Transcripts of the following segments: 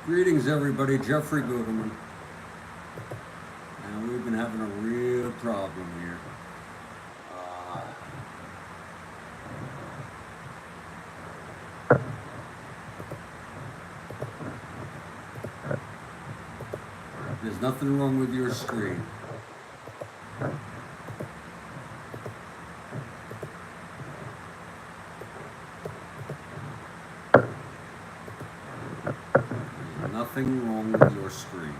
Greetings, everybody. Jeffrey Guterman. And we've been having a real problem here. There's nothing wrong with your screen. There's nothing wrong with your screen.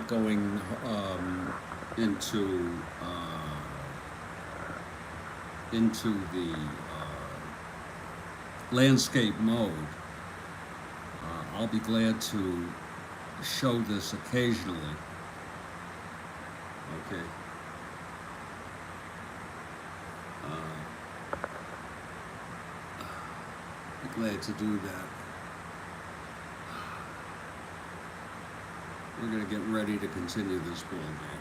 Going into the landscape mode. I'll be glad to show this occasionally. Okay. Be glad to do that. We're going to get ready to continue this ball game.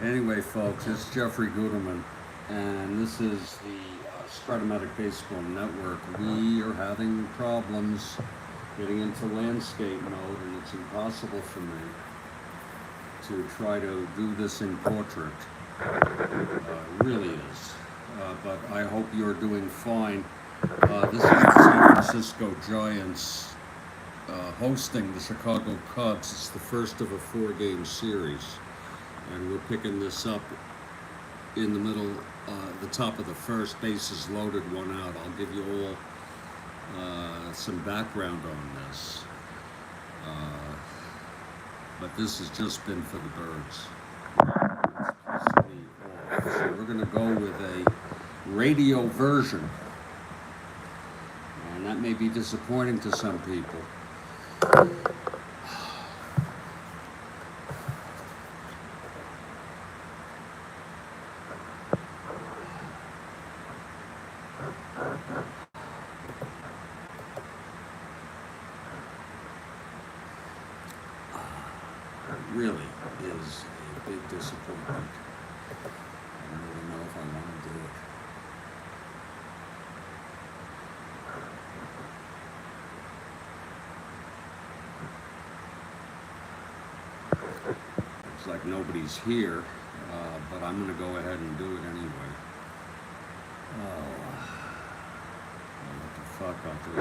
Anyway, folks, it's Jeffrey Guterman, and this is the Strat-O-Matic Baseball Network. We are having problems getting into landscape mode, and it's impossible for me to try to do this in portrait. It really is. But I hope you're doing fine. This is the San Francisco Giants hosting the Chicago Cubs. It's the first of a 4-game series. And we're picking this up in the middle, the top of the first, bases loaded, 1 out. I'll give you all some background on this. But this has just been for the birds. So we're going to go with a radio version. And that may be disappointing to some people. Really is a big disappointment. I don't really know if I want to do it. Looks like nobody's here, but I'm going to go ahead and do it anyway. What the fuck I'll do.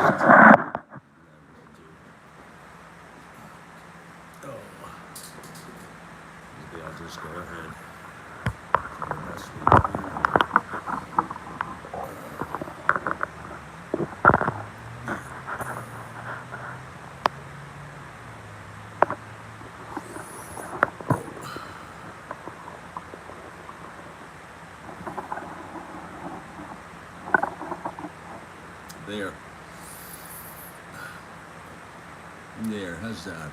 I'll just go ahead. There, how's that?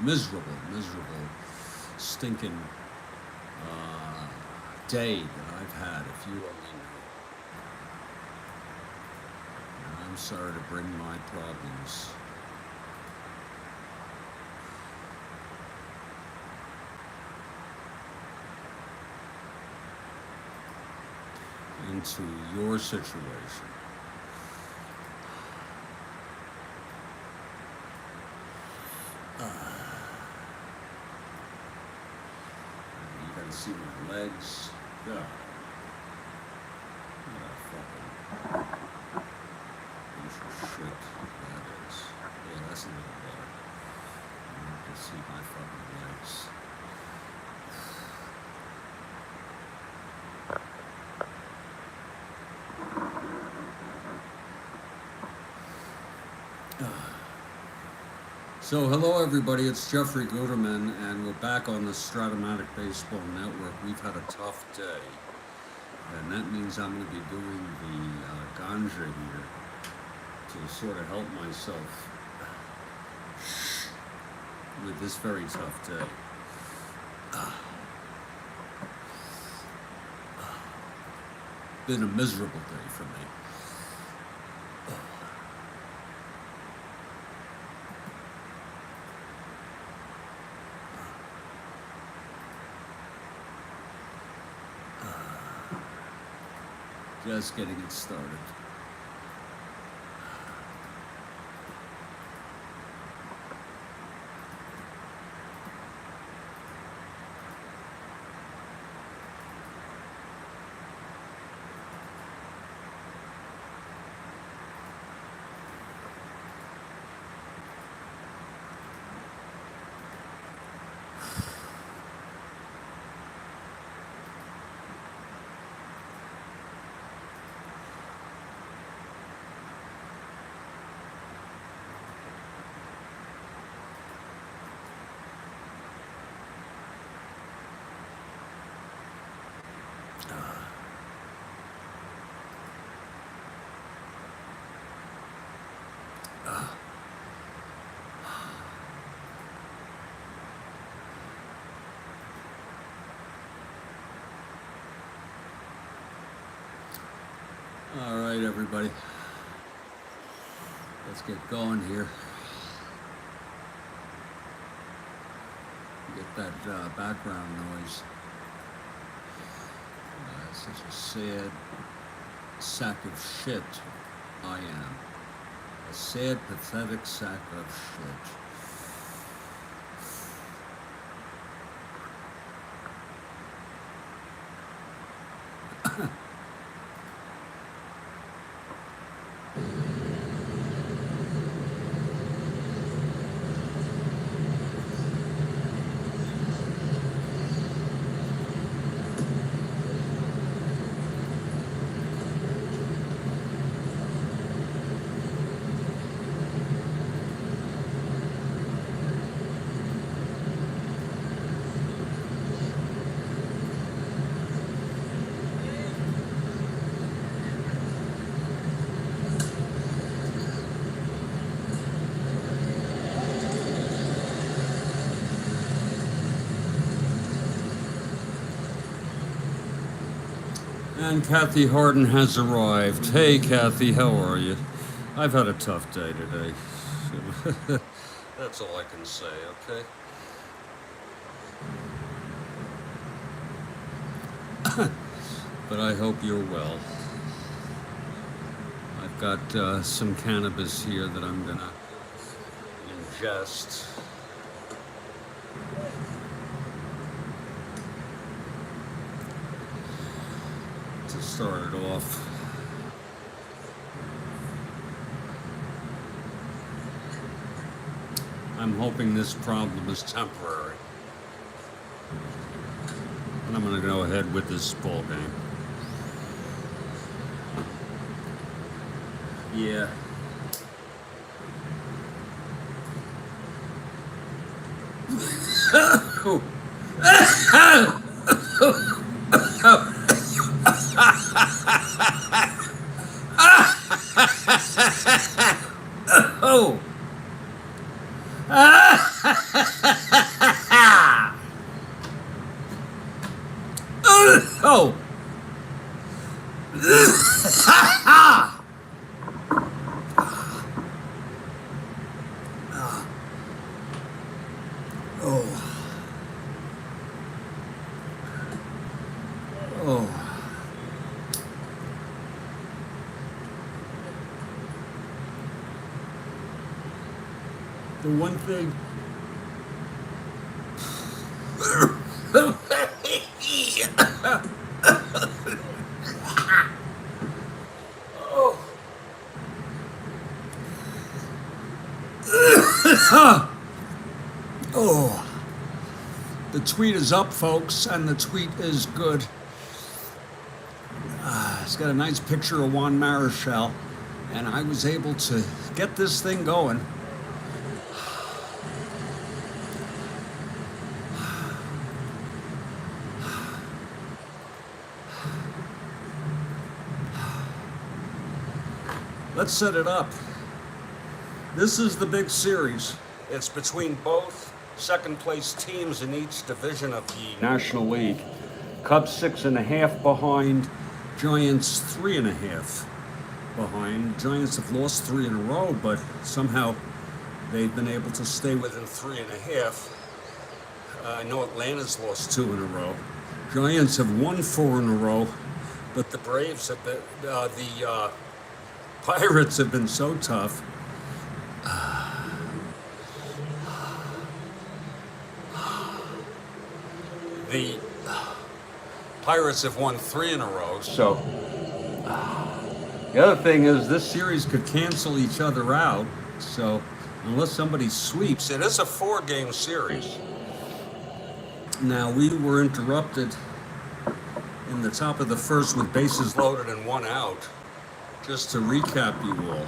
Miserable, stinking day that I've had, if you only knew. And I'm sorry to bring my problems into your situation. See my legs. Yeah. What a fucking piece of shit that is. Yeah, that's a little better. You can see my fucking legs. So hello everybody, it's Jeffrey Guterman, and we're back on the Strat-O-Matic Baseball Network. We've had a tough day, and that means I'm going to be doing the ganja here to sort of help myself with this very tough day. Been a miserable day for me. Just getting it started. All right, everybody. Let's get going here. Get that background noise. Such a sad sack of shit I am. A sad, pathetic sack of shit. And Kathy Harden has arrived. Hey, Kathy, how are you? I've had a tough day today. That's all I can say, okay? But I hope you're well. I've got some cannabis here that I'm gonna ingest. Start it off. I'm hoping this problem is temporary. And I'm going to go ahead with this ball game. Yeah. Oh. Oh. Oh. The one thing. Oh. The tweet is up, folks, and the tweet is good. It's got a nice picture of Juan Marichal, and I was able to get this thing going. Let's set it up. This is the big series. It's between both second place teams in each division of the National League. Cubs 6.5 behind, Giants 3.5 behind. Giants have lost 3 in a row, but somehow they've been able to stay within 3.5. I know Atlanta's lost 2 in a row. Giants have won 4 in a row, but the Braves have been, the Pirates have been so tough. The Pirates have won 3 in a row, so the other thing is this series could cancel each other out, so unless somebody sweeps, it is a 4-game series. Now, we were interrupted in the top of the first with bases loaded and 1 out. Just to recap you all.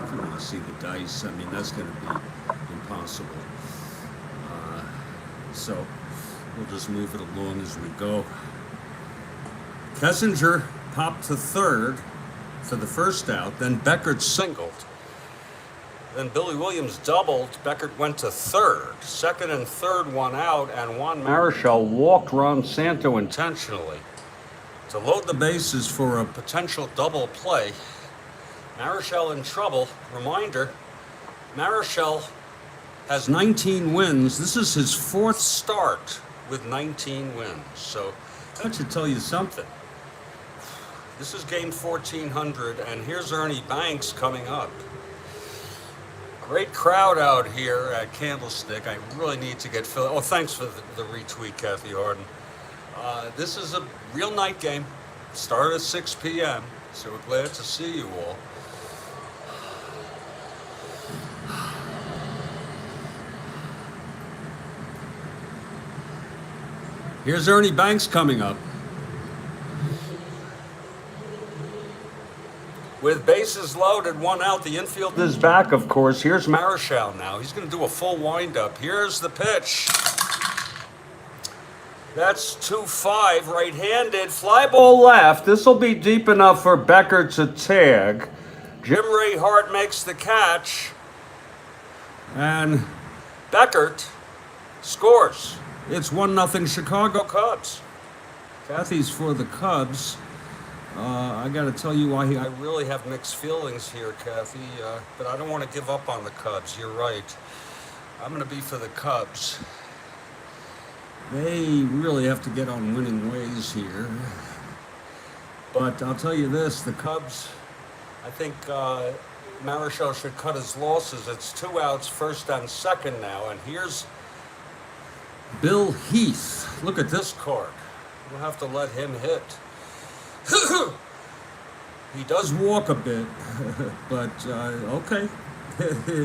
If you want to see the dice, I mean, that's going to be impossible. So we'll just move it along as we go. Kessinger popped to third for the first out, then Beckert singled. Then Billy Williams doubled. Beckert went to third. Second and third, 1 out, and Juan Marichal walked Ron Santo intentionally to load the bases for a potential double play. Marichal in trouble. Reminder, Marichal has 19 wins. This is his 4th start with 19 wins. So that should tell you something. This is game 1400, and here's Ernie Banks coming up. Great crowd out here at Candlestick. I really need to get filled. Oh, thanks for the retweet, Kathy Harden. This is a real night game. Started at 6 p.m., so we're glad to see you all. Here's Ernie Banks coming up. With bases loaded, 1 out, the infield is back, of course. Here's Marichal now. He's going to do a full windup. Here's the pitch. That's 2-5, right-handed. Fly ball left. This will be deep enough for Beckert to tag. Jim Ray Hart makes the catch. And Beckert scores. It's 1-0 Chicago Cubs. Kathy's for the Cubs. I got to tell you why I really have mixed feelings here, Kathy, but I don't want to give up on the Cubs. You're right. I'm going to be for the Cubs. They really have to get on winning ways here. But I'll tell you this, the Cubs, I think Marichal should cut his losses. It's 2 outs, first and second now, and here's Bill Heath. Look at this card. We'll have to let him hit. He does walk a bit, but okay.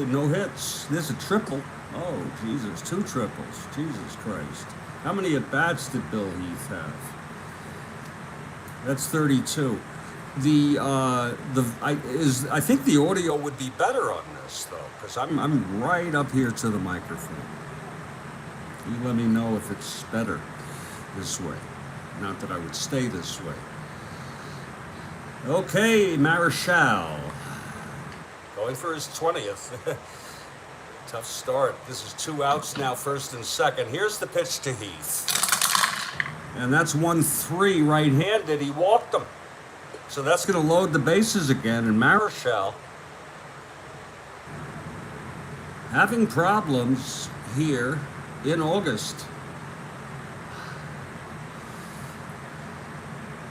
No hits. There's a triple. Oh, Jesus, 2 triples. Jesus Christ. How many at-bats did Bill Heath have? That's 32. I think the audio would be better on this, though, because I'm right up here to the microphone. You let me know if it's better this way. Not that I would stay this way. Okay, Marichal. Going for his 20th. Tough start. This is 2 outs now, first and second. Here's the pitch to Heath. And that's 1-3 right-handed. He walked him. So that's going to load the bases again. And Marichal having problems here in August.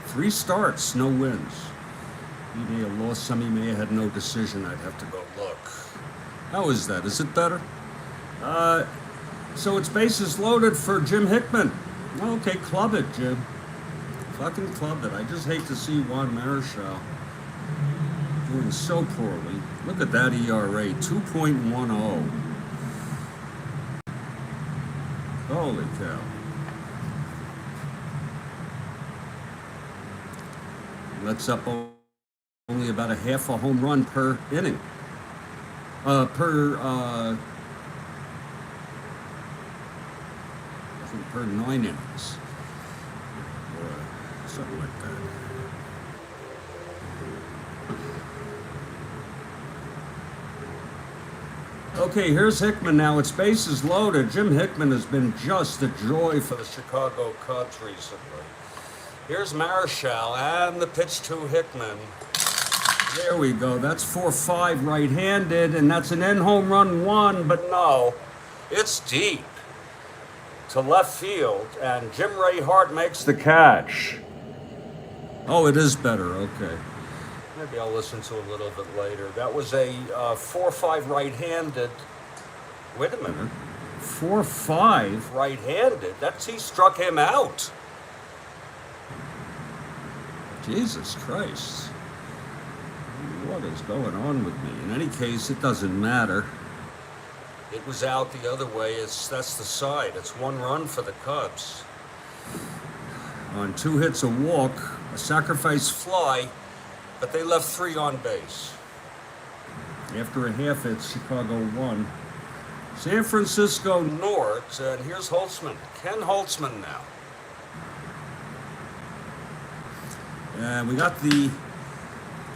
3 starts, no wins. He may have lost some, he may have had no decision. I'd have to go look. How is that? Is it better? So it's bases loaded for Jim Hickman. Okay, club it, Jim. Fucking club it. I just hate to see Juan Marichal doing so poorly. Look at that ERA, 2.10. Holy cow. That's up only about a half a home run per inning. Per 9 innings. something like that. Okay, here's Hickman now. Its bases loaded. Jim Hickman has been just a joy for the Chicago Cubs recently. Here's Marichal and the pitch to Hickman. There we go. That's 4-5 right-handed, and that's an end home run 1, but no, it's deep to left field, and Jim Ray Hart makes the catch. Oh, it is better. Okay. Maybe I'll listen to a little bit later. That was a 4-5 right-handed. Wait a minute. 4-5 right-handed. He struck him out. Jesus Christ. What is going on with me? In any case, it doesn't matter. It was out the other way. That's the side. It's 1 run for the Cubs. On 2 hits, a walk, a sacrifice fly, but they left 3 on base. After a half, it's Chicago 1. San Francisco North, and here's Holtzman. Ken Holtzman now. And we got the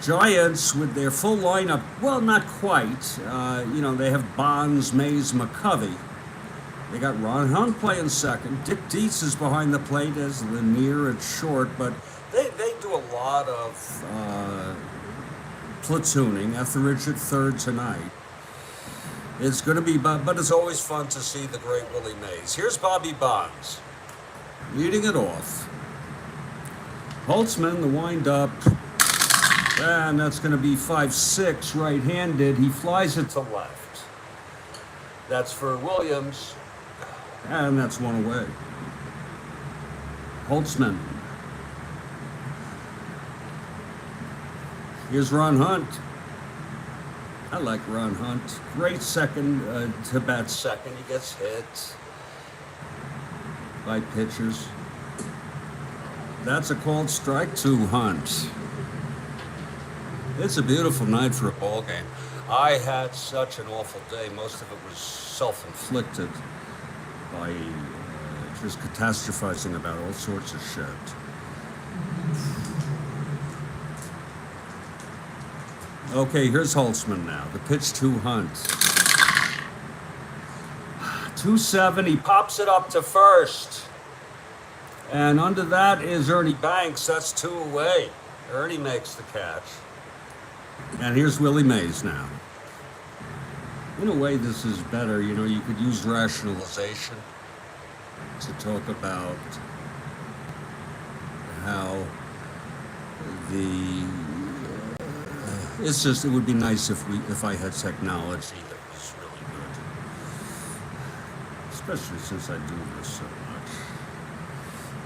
Giants with their full lineup. Well, not quite. They have Bonds, Mays, McCovey. They got Ron Hunt playing second. Dick Dietz is behind the plate as Lanier at short, but they do a lot of platooning. Etheridge at third tonight. It's going to be, but it's always fun to see the great Willie Mays. Here's Bobby Bonds leading it off. Holtzman, the windup, and that's going to be 5-6 right-handed. He flies it to left. That's for Williams, and that's 1 away. Holtzman. Here's Ron Hunt. I like Ron Hunt. Great second to bat second. He gets hit by pitchers. That's a called strike to Hunt. It's a beautiful night for a ball game. I had such an awful day. Most of it was self-inflicted by just catastrophizing about all sorts of shit. Okay, here's Holtzman now. The pitch to Hunt. 2-7. He pops it up to first. And under that is Ernie Banks. That's 2 away. Ernie makes the catch. And here's Willie Mays now. In a way, this is better. You could use rationalization to talk about how it would be nice if I had technology that was really good. Especially since I do this so much.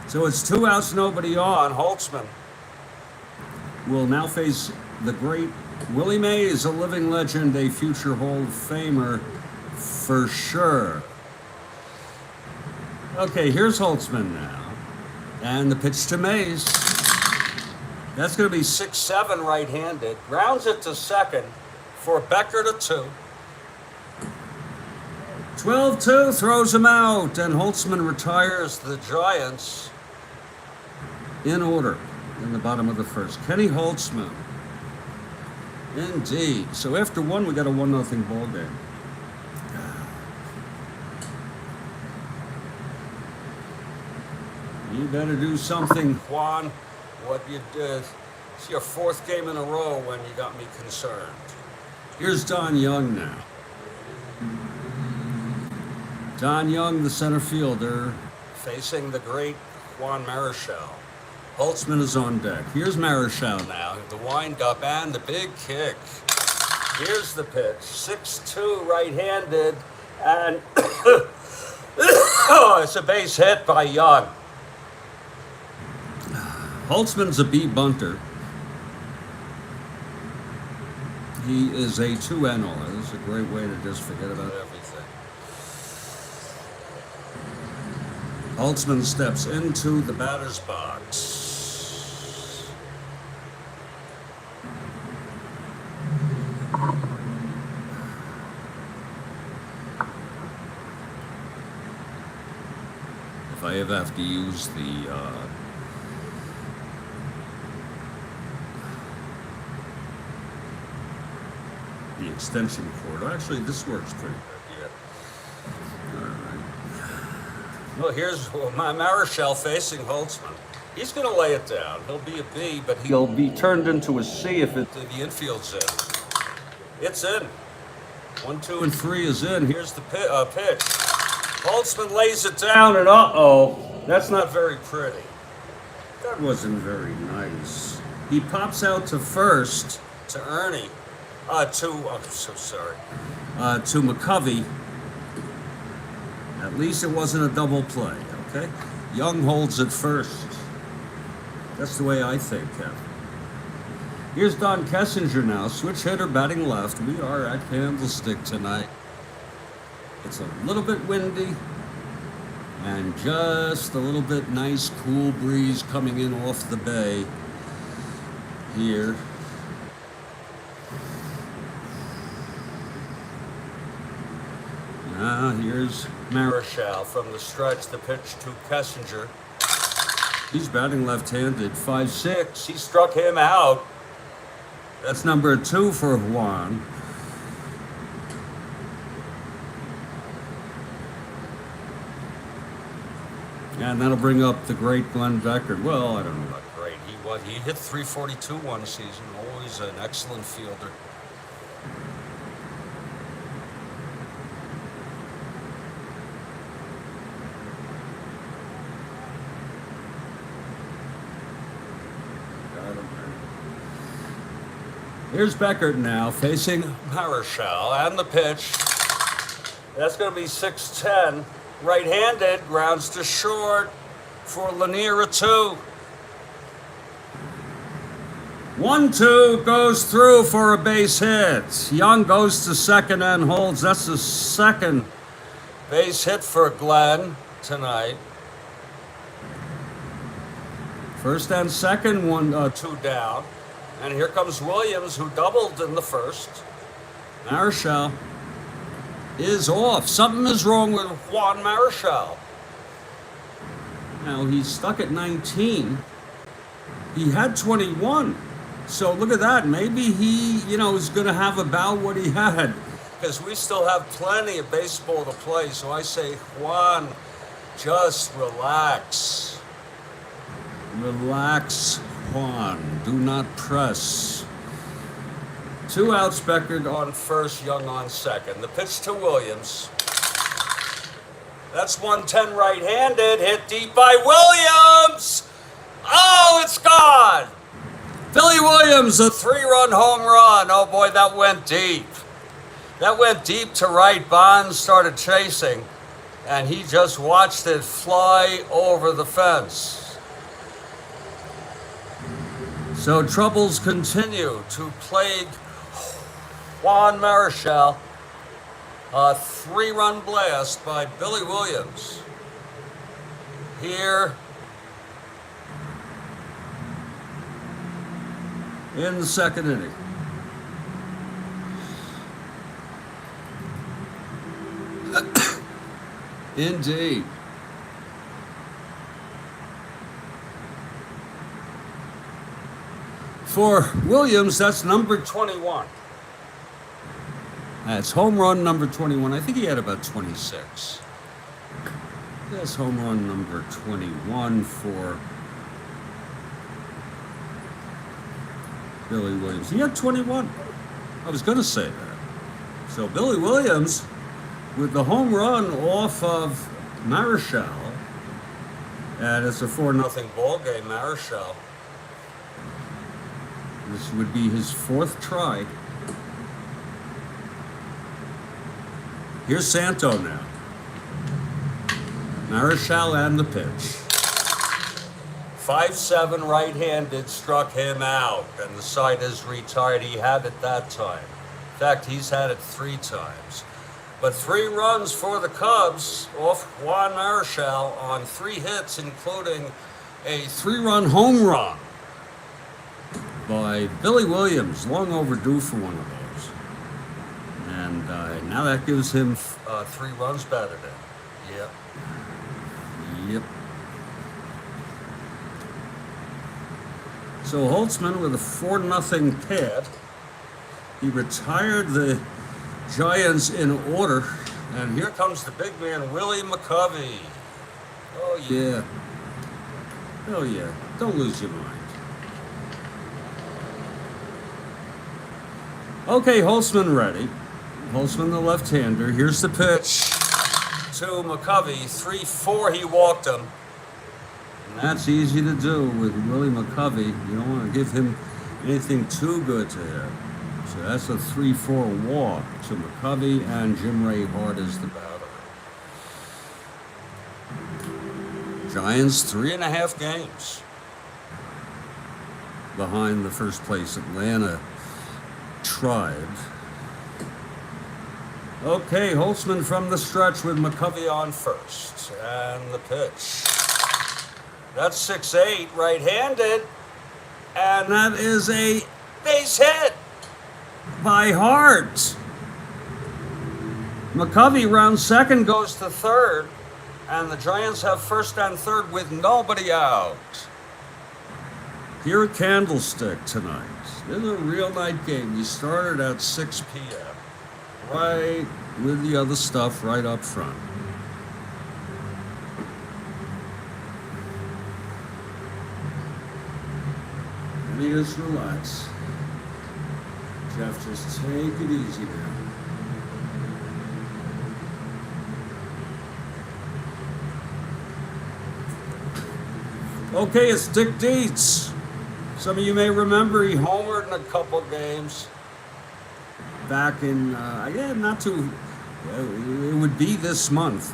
So it's 2 outs, nobody on. Holtzman will now face the great Willie Mays, a living legend, a future Hall of Famer for sure. Okay, here's Holtzman now. And the pitch to Mays. That's going to be 6-7 right-handed. Grounds it to second for Becker to 2. 12-2 throws him out, and Holtzman retires the Giants in order in the bottom of the first. Kenny Holtzman. Indeed. So after 1, we got a 1-0 ball game. You better do something, Juan. What you did. It's your 4th game in a row when you got me concerned. Here's Don Young now. Don Young, the center fielder, facing the great Juan Marichal. Holtzman is on deck. Here's Marichal now. The wind-up and the big kick. Here's the pitch. 6-2 right-handed. And it's a base hit by Young. Holtzman's a beat bunter. He is a 2-N'er. This is a great way to just forget about everything. Holtzman steps into the batter's box. If I ever have to use the the extension cord. Actually, this works pretty good. Yeah. All right. Well, here's my Marichal facing Holtzman. He's going to lay it down. He'll be a B, but he'll be turned into a C if the infield's in. It's in. 1, 2, and 3 is in. Here's the pitch. Holtzman lays it down, and that's not very pretty. That wasn't very nice. He pops out to first To Ernie. I'm so sorry. To McCovey. At least it wasn't a double play, okay? Young holds it first. That's the way I think, Kevin. Here's Don Kessinger now, switch hitter batting left. We are at Candlestick tonight. It's a little bit windy and just a little bit nice cool breeze coming in off the bay here. Now here's Marichal from the stretch, the pitch to Kessinger. He's batting left-handed, 5-6. He struck him out. That's number 2 for Juan. And that'll bring up the great Glenn Beckert. Well, I don't know. Not great. He hit 342 one season. Always an excellent fielder. Here's Beckert now, facing Marichal, and the pitch. That's going to be 6-10. Right-handed, grounds to short for Lanier, a 2. 1-2 goes through for a base hit. Young goes to second and holds. That's the second base hit for Glenn tonight. First and second, 2 down. And here comes Williams, who doubled in the first. Marichal is off. Something is wrong with Juan Marichal. Now he's stuck at 19. He had 21. So look at that. Maybe he, is going to have about what he had. Because we still have plenty of baseball to play. So I say, Juan, just relax. Relax, Juan. Do not press. 2 outs, Beckert on first, Young on second. The pitch to Williams. That's 110 right-handed, hit deep by Williams. Oh, it's gone. Billy Williams, a 3-run home run. Oh boy, that went deep. That went deep to right. Bonds started chasing, and he just watched it fly over the fence. So troubles continue to plague Juan Marichal. A 3-run blast by Billy Williams. Here in the second inning. Indeed. For Williams, that's number 21. That's home run number 21. I think he had about 26. That's home run number 21 for Billy Williams. He had 21. I was going to say that. So Billy Williams with the home run off of Marichal. And it's a 4-0 ball game, Marichal. This would be his 4th try. Here's Santo now. Marichal and the pitch. 5-7 right-handed struck him out, and the side is retired. He had it that time. In fact, he's had it 3 times. But 3 runs for the Cubs off Juan Marichal on 3 hits, including a 3-run home run by Billy Williams. Long overdue for one of those. And now that gives him 3 runs batted in. Yep. Yep. So Holtzman with a 4-0 pad. He retired the Giants in order. And here comes the big man, Willie McCovey. Oh, yeah. Oh, yeah. Don't lose your mind. Okay, Holtzman ready. Holtzman, the left-hander. Here's the pitch To McCovey, 3-4, he walked him. And that's easy to do with Willie McCovey. You don't want to give him anything too good to hit. So that's a 3-4 walk to McCovey, and Jim Ray Hart is the batter. Giants 3.5 games behind the first place Atlanta Tribe. Okay, Holtzman from the stretch with McCovey on first. And the pitch. That's 6-8, right-handed. And that is a base hit by Hart. McCovey round second goes to third. And the Giants have first and third with nobody out. Here at Candlestick tonight. It's a real night game. We started at 6 p.m. Right with the other stuff right up front. Let me just relax. Jeff, just take it easy now. Okay, it's Dick Dietz. Some of you may remember he homered in a couple games back in, not too, it would be this month.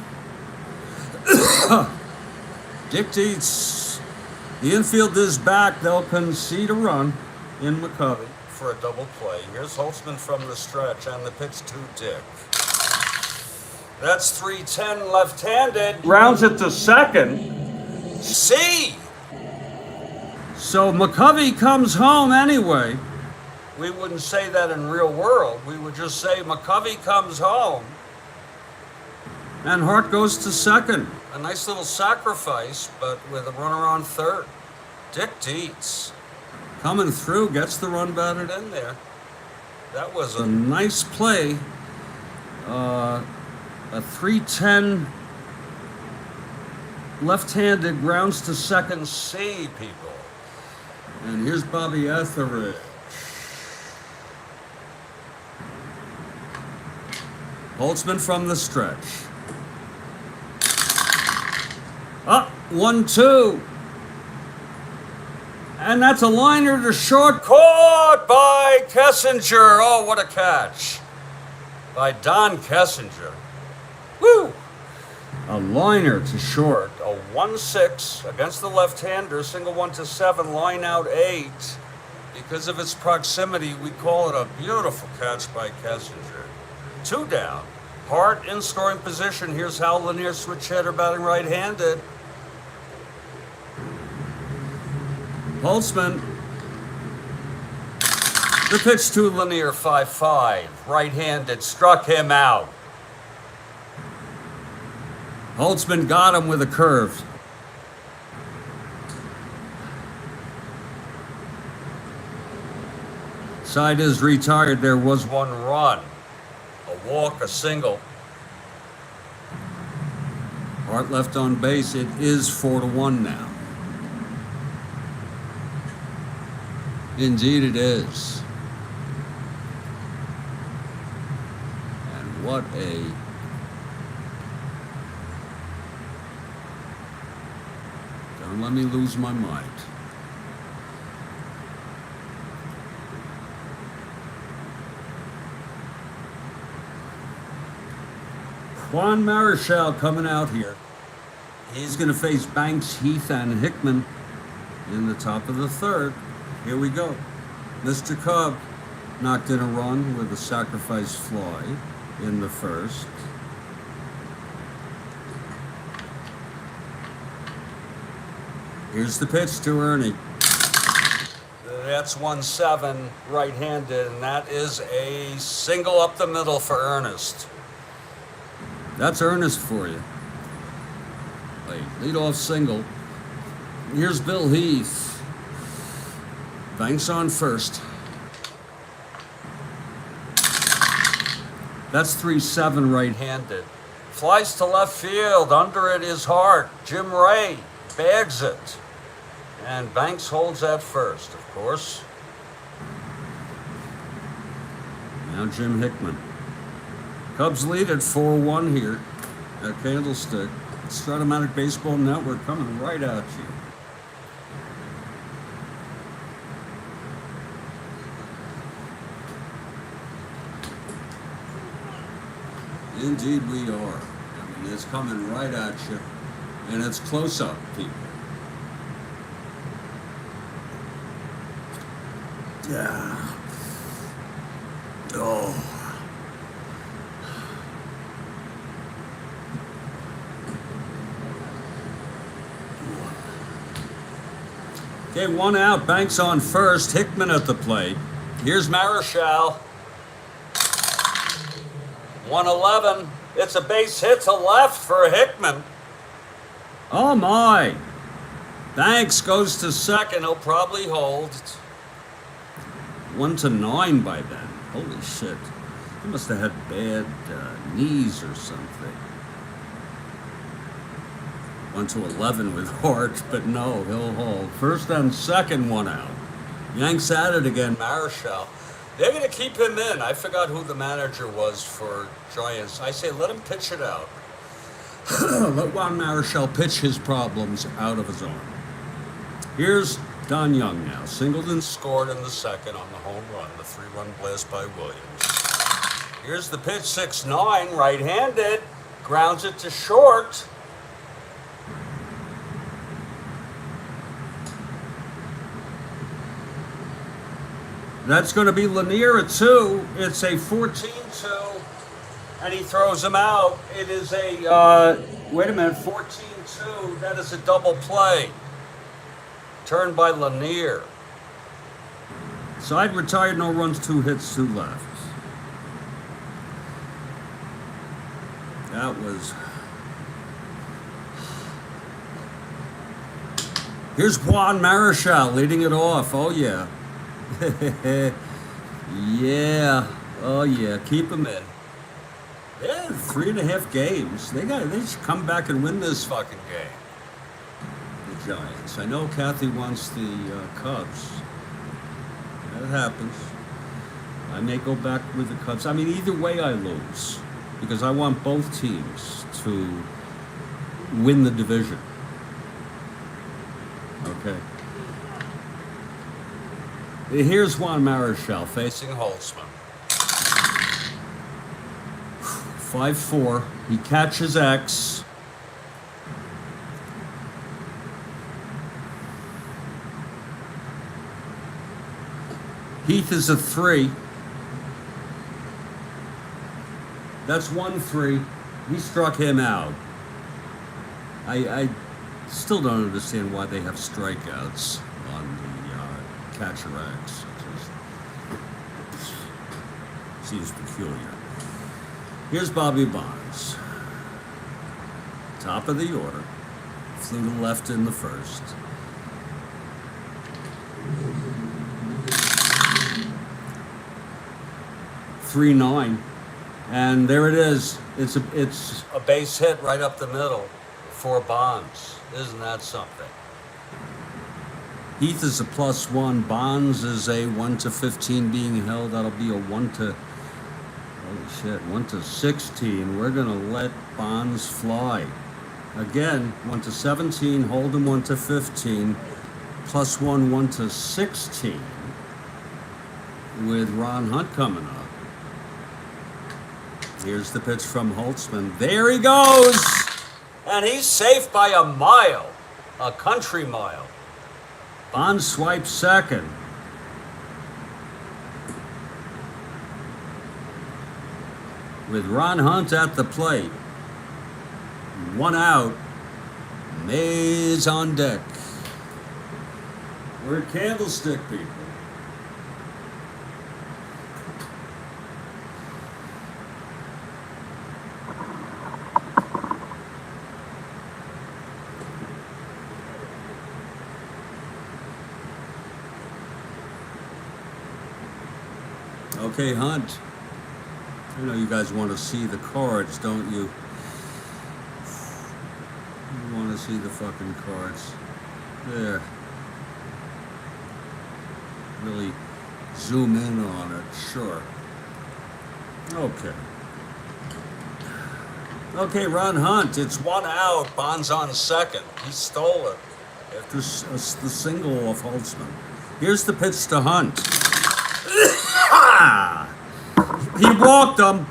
Dick Dietz, the infield is back. They'll concede a run in McCovey for a double play. Here's Holtzman from the stretch and the pitch to Dick. That's 3-10 left-handed. Rounds it to second. See? So McCovey comes home anyway. We wouldn't say that in real world. We would just say McCovey comes home. And Hart goes to second. A nice little sacrifice, but with a runner on third. Dick Dietz. Coming through, gets the run batted in there. That was a nice play. A 3-10 left-handed grounds to second. See, people. And here's Bobby Etheridge. Holtzman from the stretch. Up, 1-2. And that's a liner to short. Caught by Kessinger. Oh, what a catch. By Don Kessinger. Woo! A liner to short. A 1-6 against the left-hander, single 1-7, line out 8. Because of its proximity, we call it a beautiful catch by Kessinger. 2 down. Hart in scoring position. Here's Hal Lanier, switch hitter, batting right-handed. Holtzman. The pitch to Lanier, 5-5, right-handed, struck him out. Holtzman got him with a curve. Side is retired. There was 1 run. A walk, a single. Hart left on base. It is 4-1 now. Indeed it is. And what a don't let me lose my mind. Juan Marichal coming out here. He's going to face Banks, Heath, and Hickman in the top of the third. Here we go. Mr. Cub knocked in a run with a sacrifice fly in the first. Here's the pitch to Ernie. That's 1-7 right-handed, and that is a single up the middle for Ernest. That's Ernest for you. Leadoff single. Here's Bill Heath. Banks on first. That's 3-7 right-handed. Flies to left field. Under it is Hart. Jim Ray bags it. And Banks holds at first, of course. Now Jim Hickman. Cubs lead at 4-1 here at Candlestick. Strat-O-Matic Baseball Network coming right at you. Indeed we are. I mean, it's coming right at you. And it's close up, people. Yeah. Oh. Okay, 1 out. Banks on first. Hickman at the plate. Here's Marichal. 111. It's a base hit to left for Hickman. Oh my. Banks goes to second. He'll probably hold. 1-9 by then. Holy shit. He must have had bad knees or something. 1-11 with Hart, but no, he'll hold. First and second, 1 out. Yanks at it again. Marichal. They're going to keep him in. I forgot who the manager was for Giants. I say let him pitch it out. Let Juan Marichal pitch his problems out of his arm. Here's Don Young now. Singleton Scored in the second on the home run, the 3-run blast by Williams. Here's the pitch, 6-9, right-handed. Grounds it to short. That's going to be Lanier at 2. It's a 14-2, And he throws him out. It is a, wait a minute, 14-2. That is a double play. Turned by Lanier. Side retired, no runs, 2 hits, 2 left. That was... Here's Juan Marichal leading it off. Oh, yeah. Yeah. Oh, yeah. Keep him in. Yeah, 3.5 games. They should come back and win this fucking game. The Giants. I know Kathy wants the Cubs. That happens. I may go back with the Cubs. I mean, either way I lose. Because I want both teams to win the division. Okay. Here's Juan Marichal facing Holtzman. 5-4. He catches X. Heath is a 3. That's 1-3. He struck him out. I still don't understand why they have strikeouts on the catcher X. It just seems peculiar. Here's Bobby Bonds. Top of the order. Flew to left in the first. .39, and there it is. It's a base hit right up the middle for Bonds. Isn't that something? Heath is a +1. Bonds is a 1-15 being held. That'll be a 1-16. We're gonna let Bonds fly. Again, 1-17. Hold him 1-15. +1, 1-16. With Ron Hunt coming up. Here's the pitch from Holtzman. There he goes! And he's safe by a mile. A country mile. Bonds swipes second. With Ron Hunt at the plate. 1 out. Mays on deck. We're at Candlestick, people. Okay, Hunt. I know you guys want to see the cards, don't you? You want to see the fucking cards. There. Really zoom in on it, sure. Okay. Okay, Ron Hunt, it's 1 out. Bond's on second. He stole it after the single off Holtzman. Here's the pitch to Hunt. He walked him.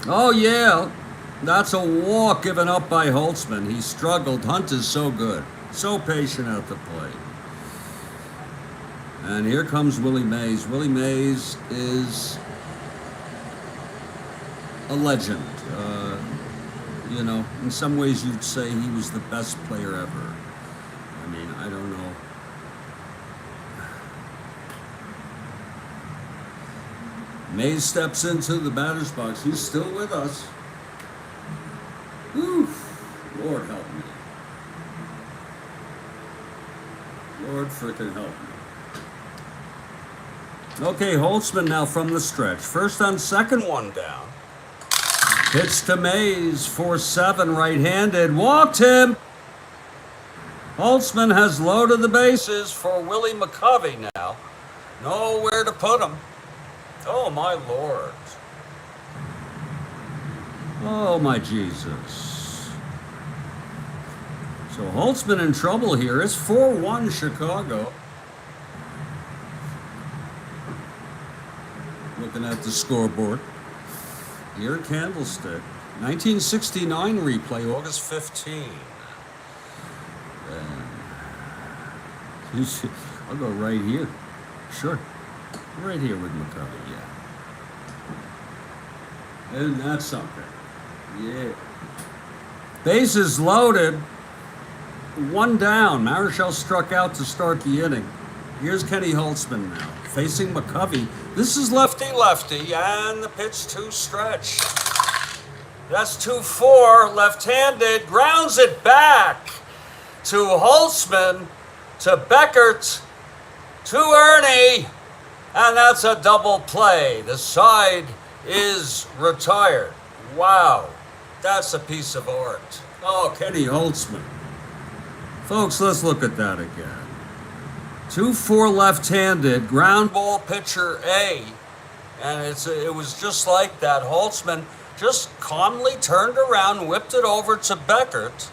Oh, yeah. That's a walk given up by Holtzman. He struggled. Hunt is so good. So patient at the plate. And here comes Willie Mays. Willie Mays is a legend. You know, in some ways you'd say he was the best player ever. I mean, I don't know. Mays steps into the batter's box. He's still with us. Whew. Lord help me. Lord frickin' help me. Okay, Holtzman now from the stretch. First on second, one down. Pitch to Mays, 4-7, right-handed. Walked him. Holtzman has loaded the bases for Willie McCovey now. Nowhere to put him. Oh, my Lord. Oh, my Jesus. So Holtzman in trouble here. It's 4-1 Chicago. Looking at the scoreboard. Here at Candlestick. 1969 replay, August 15. I'll go right here. Sure. Right here with McCovey, yeah. Isn't that something? Yeah. Bases loaded. 1 down. Marichal struck out to start the inning. Here's Kenny Holtzman now, facing McCovey. This is lefty-lefty, and the pitch to Stretch. That's 2-4, left-handed, grounds it back to Holtzman, to Beckert, to Ernie, and that's a double play. The side is retired. Wow, that's a piece of art. Oh, Kenny Holtzman. Folks, let's look at that again. 2-4 left-handed, ground ball pitcher A. And it was just like that. Holtzman just calmly turned around, whipped it over to Beckert.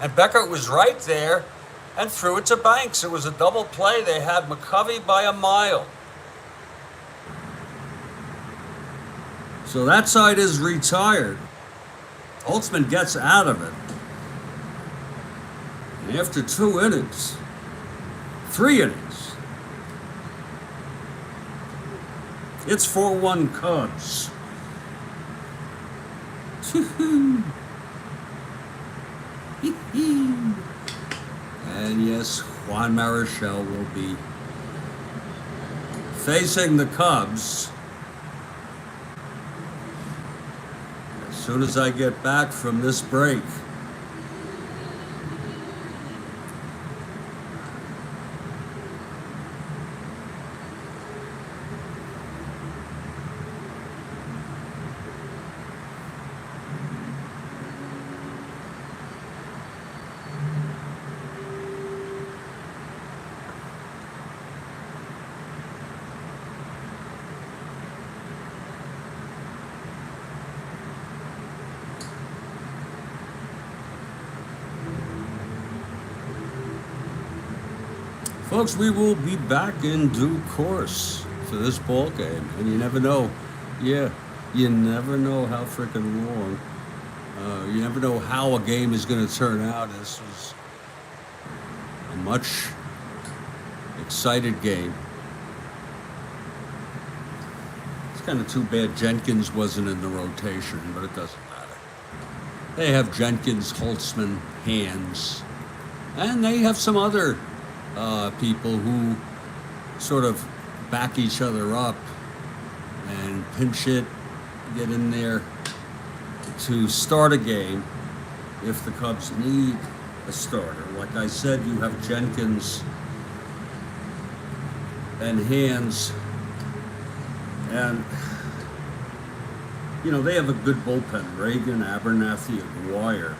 And Beckert was right there and threw it to Banks. It was a double play. They had McCovey by a mile. So that side is retired. Holtzman gets out of it. And after 2 innings, 3 innings, it's 4-1 Cubs. And yes, Juan Marichal will be facing the Cubs as soon as I get back from this break. Folks, we will be back in due course for this ball game, and you never know. Yeah, you never know how freaking long. You never know how a game is going to turn out. This was a much excited game. It's kind of too bad Jenkins wasn't in the rotation, but it doesn't matter. They have Jenkins, Holtzman, Hands, and they have some other people who sort of back each other up and pinch hit, get in there to start a game if the Cubs need a starter. Like I said, you have Jenkins and Hands, and they have a good bullpen. Reagan, Abernathy, Aguirre.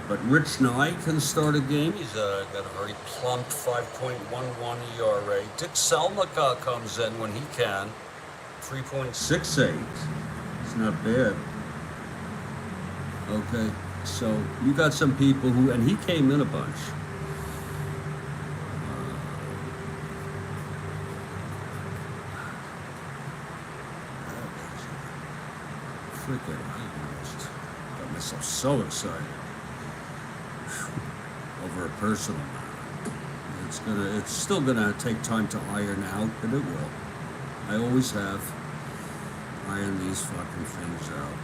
But Rich Nye can start a game. He's got a very plump 5.11 ERA. Dick Selma comes in when he can. 3.68. It's not bad. Okay, so you got some people who, and he came in a bunch. Freaking, I just got myself so excited over a personal matter. It's still gonna take time to iron out, but it will. I always have. Iron these fucking things out.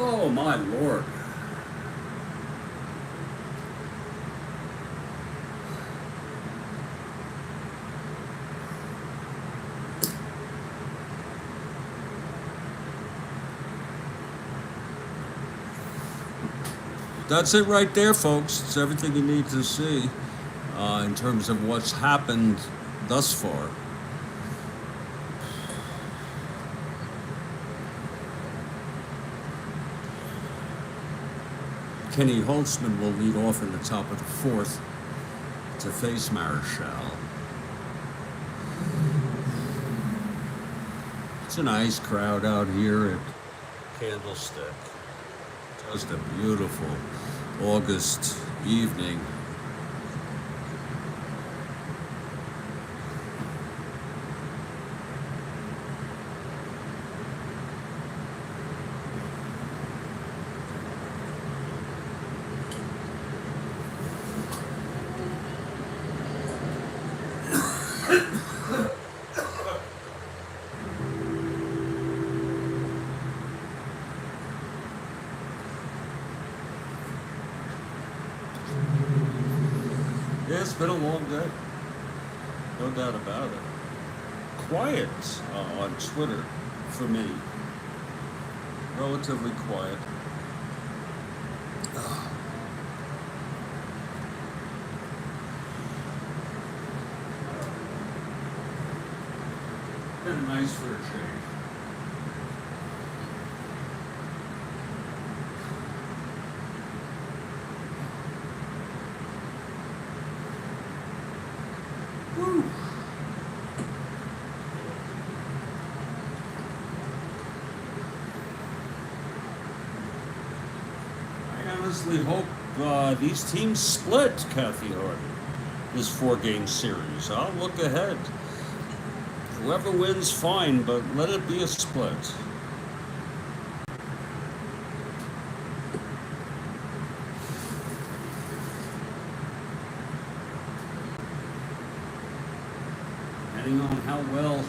Oh my Lord. That's it right there, folks. It's everything you need to see in terms of what's happened thus far. Kenny Holtzman will lead off in the top of the fourth to face Marichal. It's a nice crowd out here at Candlestick. just a beautiful August evening. Yeah, it's been a long day. No doubt about it. Quiet on Twitter for me. Relatively quiet. Been nice for a change. Woo. I honestly hope these teams split, Kathy Harden, this 4-game series. I'll look ahead. Whoever wins, fine, but let it be a split. Depending on how well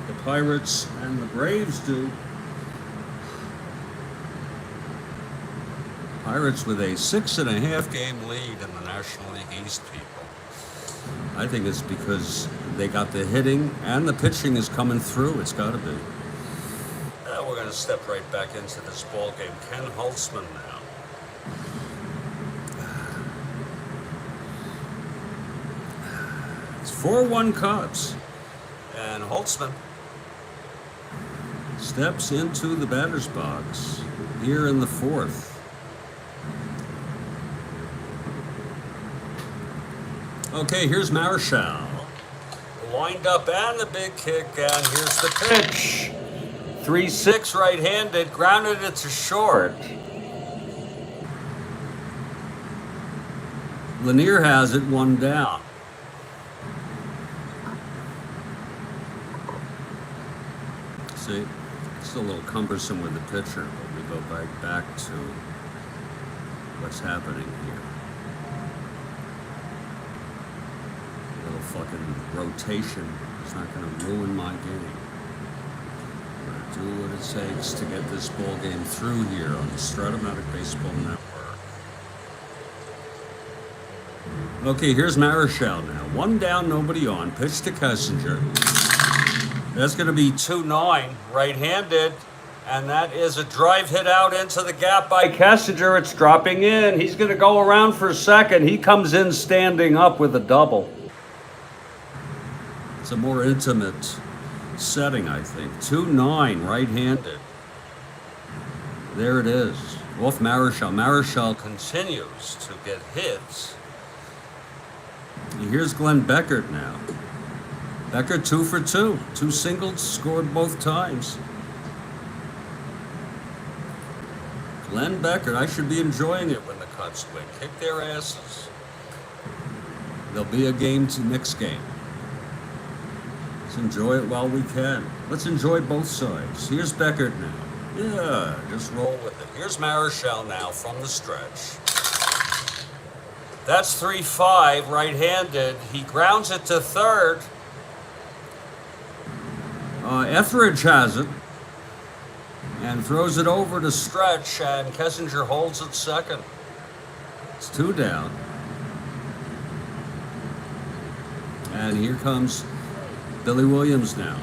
the Pirates and the Braves do. Pirates with a 6.5 Game lead in the National League East, people. I think it's because they got the hitting and the pitching is coming through. It's got to be. We're going to step right back into this ball game. Ken Holtzman now. It's 4-1 Cubs. And Holtzman Steps into the batter's box here in the fourth. Okay, here's Marichal. The wind-up and the big kick, and here's the pitch. 3-6 right-handed, grounded it to short. Lanier has it, one down. See, it's a little cumbersome with the pitcher, but we go back to what's happening here. A little fucking rotation is not going to ruin my game. I'm going to do what it takes to get this ball game through here on the Strat-O-Matic Baseball Network. Okay, here's Marichal now. 1 down, nobody on. Pitch to Kessinger. That's going to be 2-9, right-handed. And that is a drive hit out into the gap by Kessinger. It's dropping in. He's going to go around for a second. He comes in standing up with a double. It's a more intimate setting, I think. 2-9, right-handed. There it is. Off Marichal. Marichal continues to get hits. Here's Glenn Beckert now. Beckert 2 for 2. 2 singles, scored both times. Glenn Beckert, I should be enjoying it when the Cubs win. Kick their asses. There'll be a game to next game. Let's enjoy it while we can. Let's enjoy both sides. Here's Beckert now. Yeah, just roll with it. Here's Marichal now from the stretch. That's 3-5, right-handed. He grounds it to third. Etheridge has it and throws it over to Stretch, and Kessinger holds it second. It's 2 down. And here comes Billy Williams now.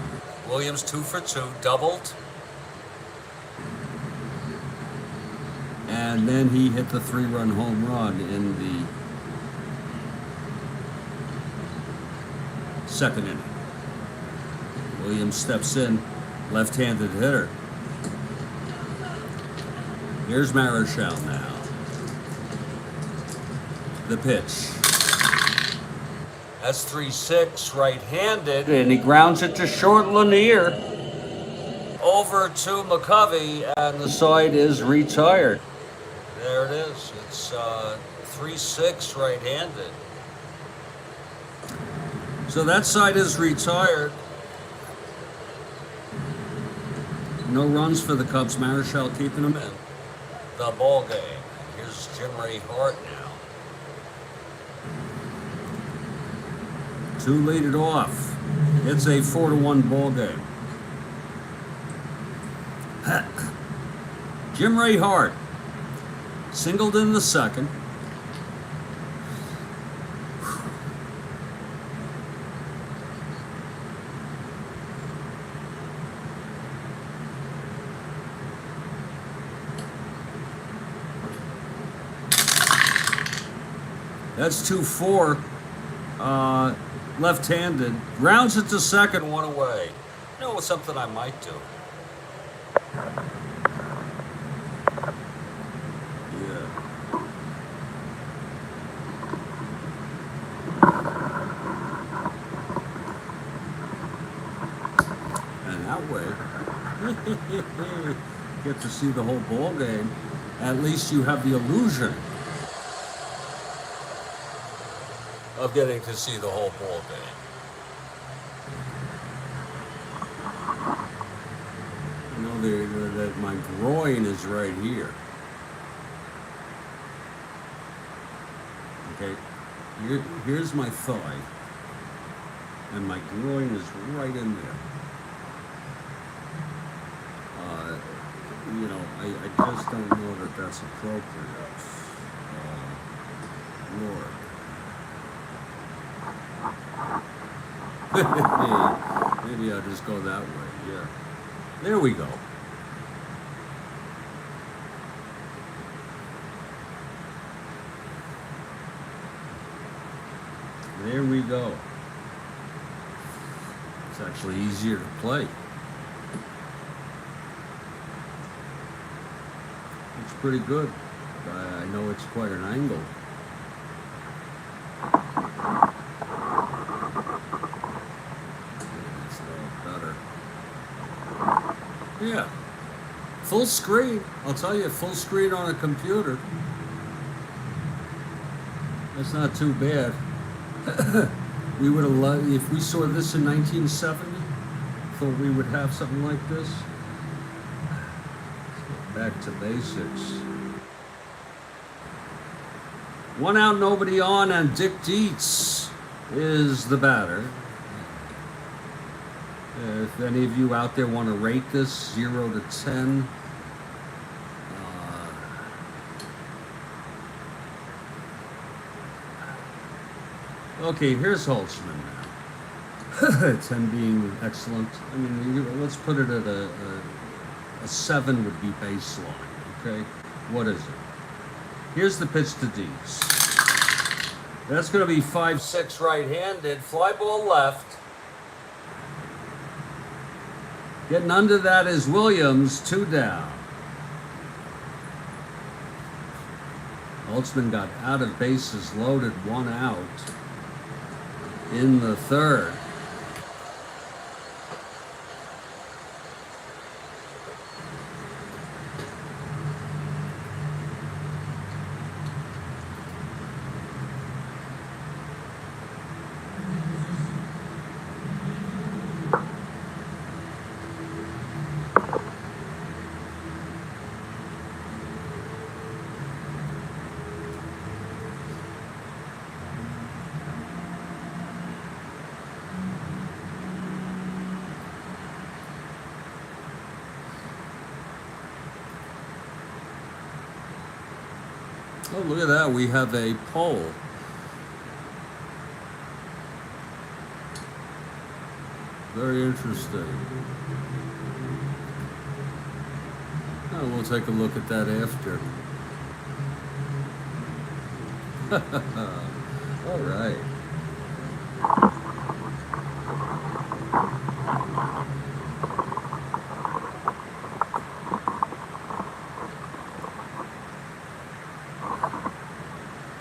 Williams 2 for 2, doubled. And then he hit the 3-run home run in the second inning. Williams steps in, left-handed hitter. Here's Marichal now. The pitch. That's 3-6, right-handed, and he grounds it to short Lanier. Over to McCovey, and the side is retired. There it is. It's 3-6, right-handed. So that side is retired. No runs for the Cubs. Marichal keeping them in the ball game. Here's Jim Ray Hart now. 2 lead it off. It's a 4-1 ball game. Jim Ray Hart singled in the second. That's 2-4, left-handed. Grounds it to second, 1 away. You know what's something I might do? Yeah. And that way, get to see the whole ball game. At least you have the illusion of getting to see the whole ball game. You know that my groin is right here. Okay, here's my thigh, and my groin is right in there. You know, I just don't know that that's appropriate. Lord. Maybe I'll just go that way, yeah. There we go. There we go. It's actually easier to play. It's pretty good. I know it's quite an angle. Yeah, full screen. I'll tell you, full screen on a computer. That's not too bad. We would have loved if we saw this in 1970. thought we would have something like this. Let's get back to basics. 1 out, nobody on, and Dick Dietz is the batter. If any of you out there want to rate this 0 to 10, okay, here's Holtzman now. 10 being excellent. I mean, let's put it at a 7 would be baseline, okay? What is it? Here's the pitch to Dietz. That's going to be 5-6 right-handed, fly ball left. Getting under that is Williams, 2 down. Holtzman got out of bases loaded, 1 out in the third. Oh, look at that. We have a poll. Very interesting. Oh, we'll take a look at that after. All right.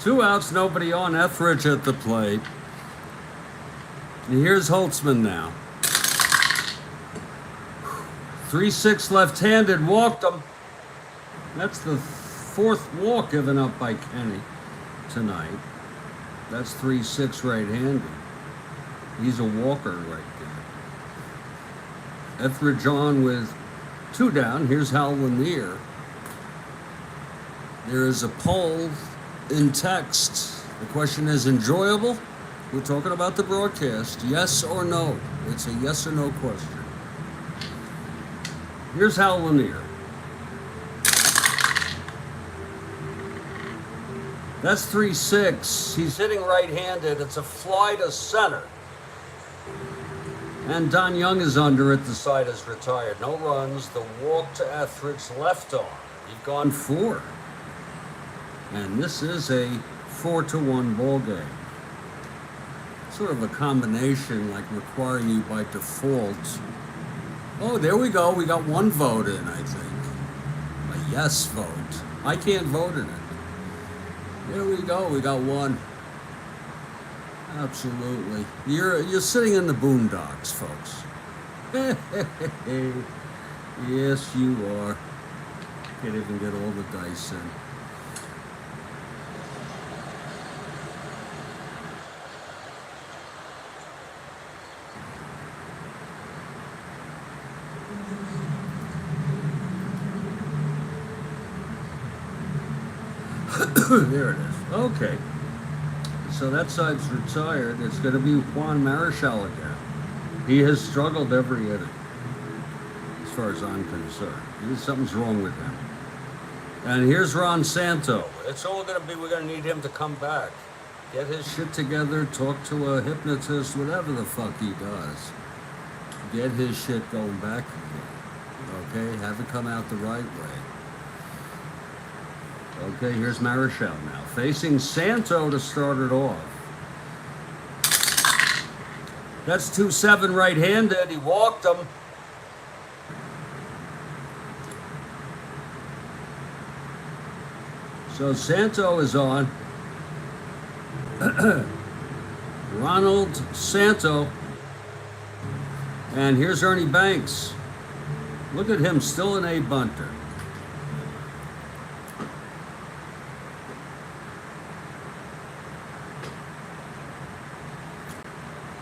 Two outs, nobody on. Etheridge at the plate. And here's Holtzman now. 3-6 left-handed, walked him. That's the 4th walk given up by Kenny tonight. That's 3-6 right-handed. He's a walker right there. Etheridge on with 2 down. Here's Hal Lanier. There is a poll in text. The question is enjoyable. We're talking about the broadcast. Yes or no? It's a yes or no question. Here's Hal Lanier. That's 3-6. He's hitting right-handed. It's a fly to center. And Don Young is under it. The side is retired. No runs. The walk to Etheridge, left arm. You've gone 4. And this is a 4-1 ball game. Sort of a combination, like requiring you by default. Oh, there we go. We got 1 vote in, I think. A yes vote. I can't vote in it. There we go. We got 1. Absolutely. You're sitting in the boondocks, folks. Yes, you are. Can't even get all the dice in. There it is. Okay. So that side's retired. It's going to be Juan Marichal again. He has struggled every inning, as far as I'm concerned. Something's wrong with him. And here's Ron Santo. It's all going to be, we're going to need him to come back. Get his shit together, talk to a hypnotist, whatever the fuck he does. Get his shit going back again. Okay? Have it come out the right way. Okay, here's Marichal now, facing Santo to start it off. That's 2-7 right-handed. He walked him. So Santo is on. Ronald Santo. And here's Ernie Banks. Look at him, still an A bunter.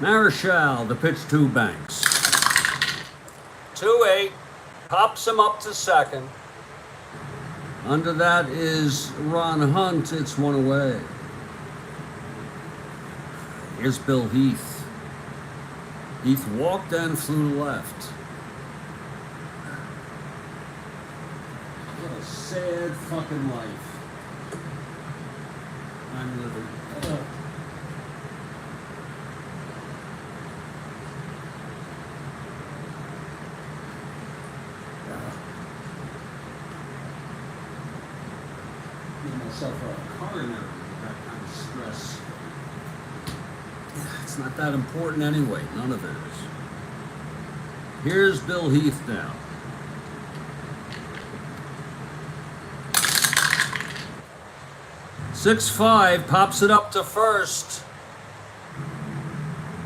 Marichal, the pitch to Banks. 2-8. Pops him up to second. Under that is Ron Hunt. It's 1 away. Here's Bill Heath. Heath walked and flew to left. What a sad fucking life I'm living. Give myself a coronary with that kind of stress. It's not that important anyway. None of it is. Here's Bill Heath now. 6-5, pops it up to first.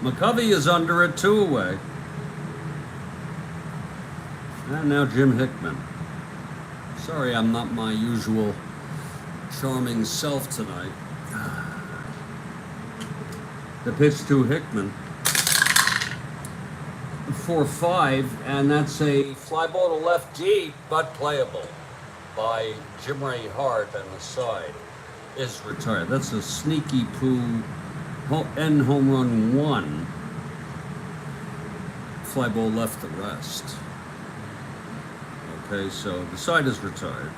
McCovey is under it, 2 away. And now Jim Hickman. Sorry, I'm not my usual charming self tonight. The pitch to Hickman. 4-5, and that's a fly ball to left deep, but playable by Jim Ray Hart, and the side is retired. That's a sneaky poo end home run 1. Fly ball left the rest. Okay, so the side is retired.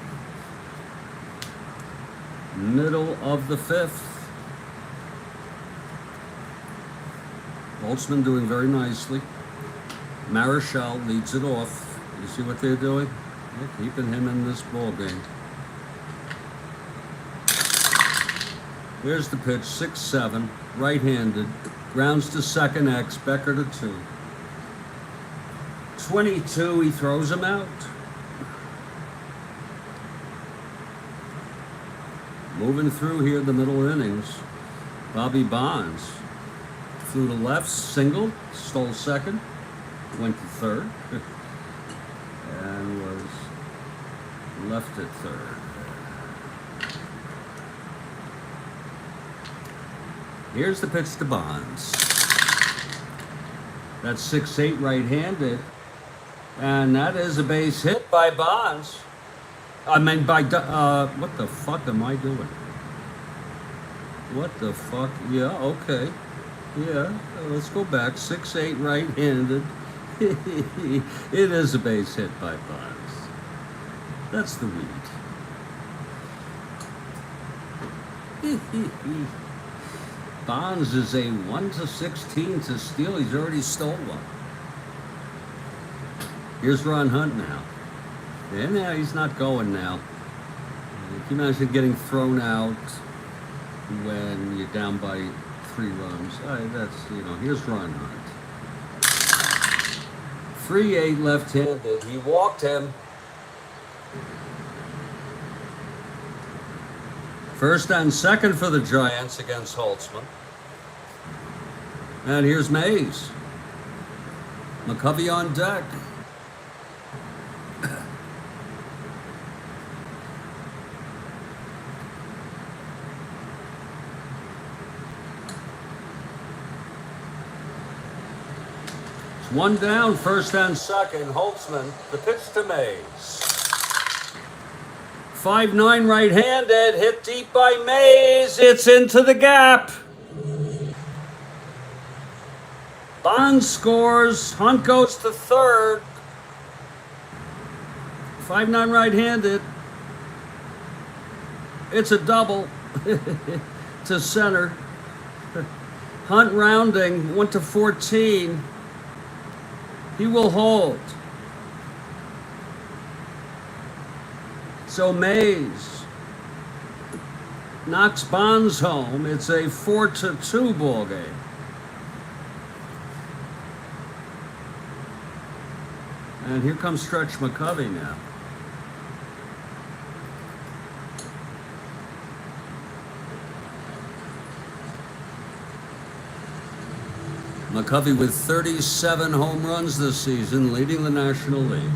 Middle of the 5th. Holtzman doing very nicely. Marichal leads it off. You see what they're doing? They're keeping him in this ball game. Here's the pitch, 6-7, right-handed. Grounds to second X, Becker to 2. 22, he throws him out. Moving through here the middle innings. Bobby Bonds flew to left, singled, stole second, went to third, and was left at third. Here's the pitch to Bonds. That's 6-8 right-handed, and that is a base hit by Bonds. I mean, by, what the fuck am I doing? What the fuck? Yeah, okay. Yeah, let's go back. 6-8 right-handed. It is a base hit by Bonds. That's the weed. Bonds is a 1-16 to steal. He's already stole one. Here's Ron Hunt now. And now he's not going now. Can you imagine getting thrown out when you're down by 3 runs? That's, here's Ron Hunt. 3-8 left-handed. He walked him. First and second for the Giants against Holtzman. And here's Mays. McCovey on deck. One down, first and second. Holtzman, the pitch to Mays. 5-9 right-handed, hit deep by Mays. It's into the gap. Bonds scores. Hunt goes to third. 5-9 right-handed. It's a double to center. Hunt rounding, 1-14. He will hold. So Mays knocks Bonds home. It's a 4-2 ball game. And here comes Stretch McCovey now. McCovey with 37 home runs this season, leading the National League.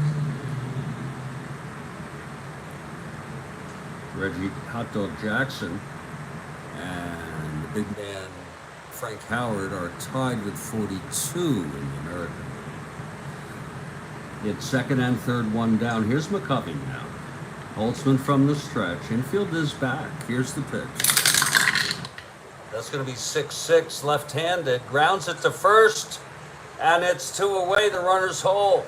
Reggie Hot Dog Jackson and the big man Frank Howard are tied with 42 in the American League. It's second and third, one down. Here's McCovey now. Holtzman from the stretch. Infield is back. Here's the pitch. That's going to be 6-6, left-handed. Grounds it to first, and it's 2 away. The runners hold.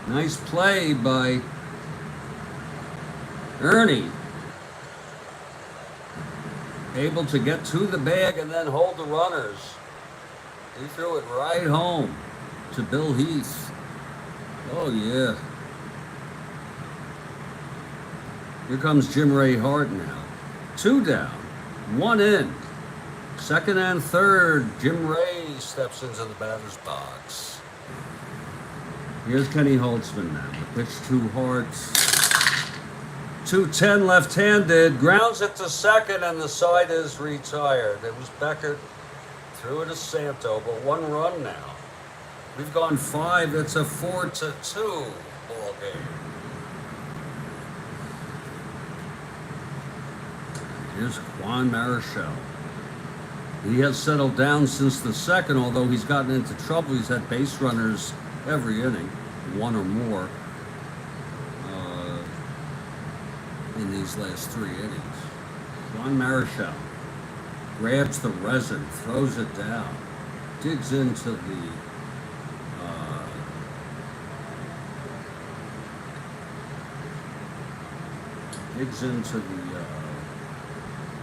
Nice play by Ernie. Able to get to the bag and then hold the runners. He threw it right home to Bill Heath. Oh, yeah. Here comes Jim Ray Hart now. 2 down, 1 in. Second and third, Jim Ray steps into the batter's box. Here's Kenny Holtzman now. The pitch to Hart. 2-10 left-handed. Grounds it to second, and the side is retired. It was Beckert. Threw it to Santo, but 1 run now. We've gone 5. It's a 4-2 ball game. Here's Juan Marichal. He has settled down since the second, although he's gotten into trouble. He's had base runners every inning, 1 or more, in these last 3 innings. Juan Marichal grabs the resin, throws it down, digs into the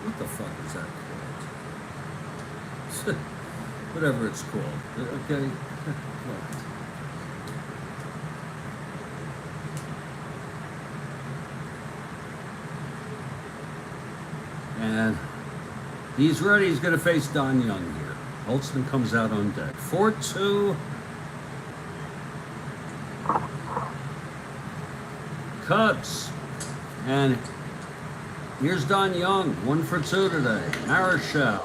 what the fuck is that called? Whatever it's called. Okay. And he's ready. He's going to face Don Young here. Holtzman comes out on deck. 4-2. Cubs. And here's Don Young. 1 for 2 today. Marichal.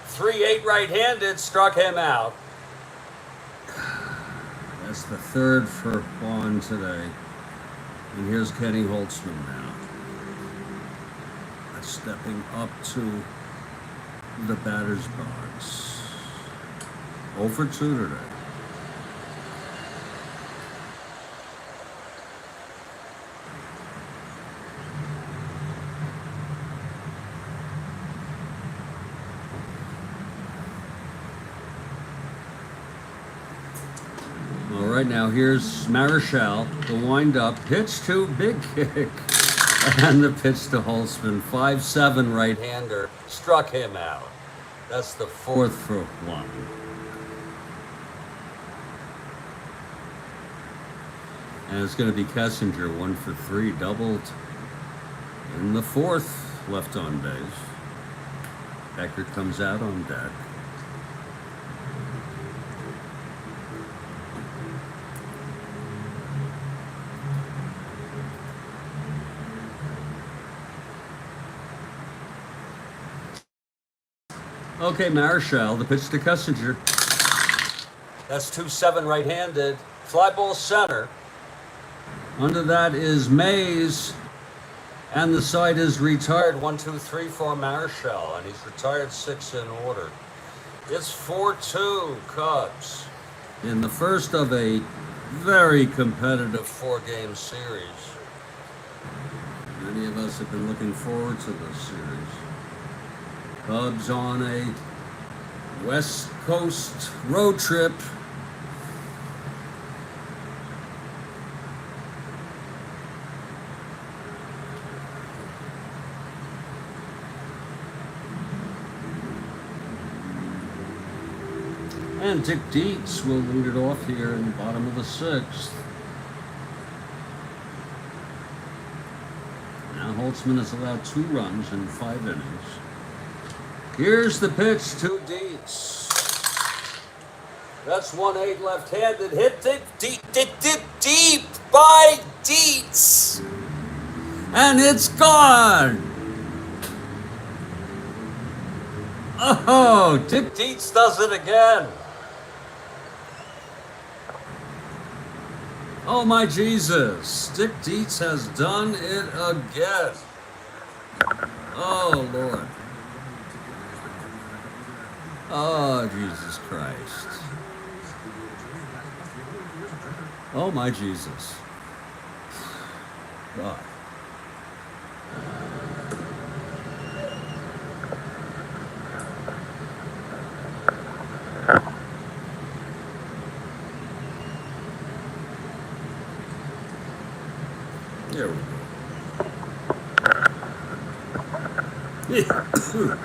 3-8 right-handed, struck him out. That's the 3rd for Juan today. And here's Kenny Holtzman now. Stepping up to the batter's box. 0 for 2 today. All right, now here's Marichal, the wind-up, pitch to big kick, and the pitch to Holtzman, 5-7 right-hander, Struck him out. That's the 4th for 1. And it's going to be Kessinger, 1 for 3, doubled in the 4th, left on base. Beckert comes out on deck. Okay, Marichal, the pitch to Kessinger. That's 2-7 right-handed. Fly ball center. Under that is Mays, and the side is retired. 1-2-3 for Marichal, and he's retired 6 in order. It's 4-2 Cubs In the first of a very competitive 4-game series. Many of us have been looking forward to this series. Cubs on a West Coast road trip. And Dick Dietz will lead it off here in the bottom of the 6th. Now Holtzman has allowed 2 runs in 5 innings. Here's the pitch to Dietz. That's 1-8 left-handed. Hit deep by Dietz. And it's gone. Oh, Dick Dietz does it again. Oh my Jesus, Dick Dietz has done it again. Oh Lord. Oh, Jesus Christ. Oh, my Jesus. God. There we go.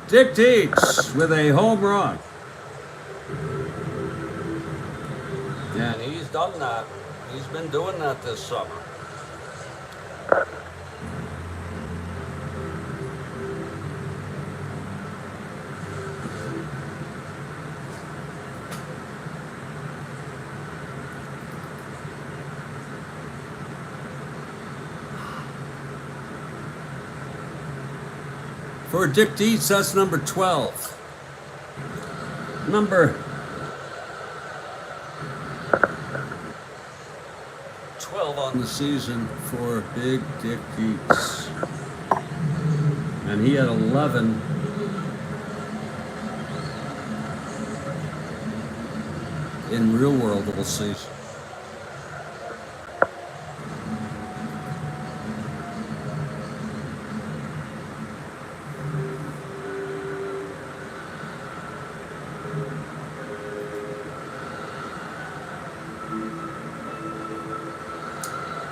Dick Dietz with a home run. Yeah, and he's done that. He's been doing that this summer. For Dick Dietz, that's number 12. Number 12 on the season for Big Dick Dietz. And he had 11 in real world all season.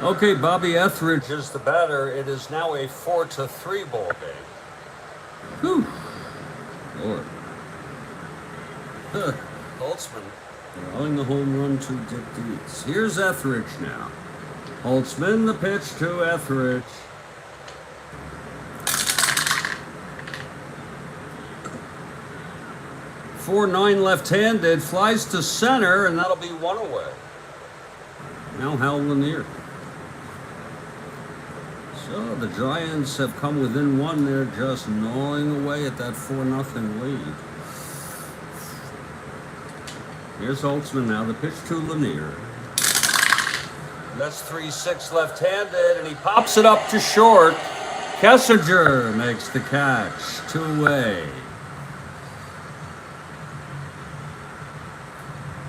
Okay, Bobby Etheridge is the batter. It is now a 4-3 ball game. Whew. Lord. Holtzman. Throwing the home run to Dick Dietz. Here's Etheridge now. Holtzman, the pitch to Etheridge. .49 left-handed, flies to center, and That'll be one away. now Hal Lanier. So the Giants have come within one. They're just gnawing away at that 4-0 lead. Here's Holtzman now, the pitch to Lanier. That's 3-6 left-handed, and he pops it up to short. Kessinger makes the catch, 2-away.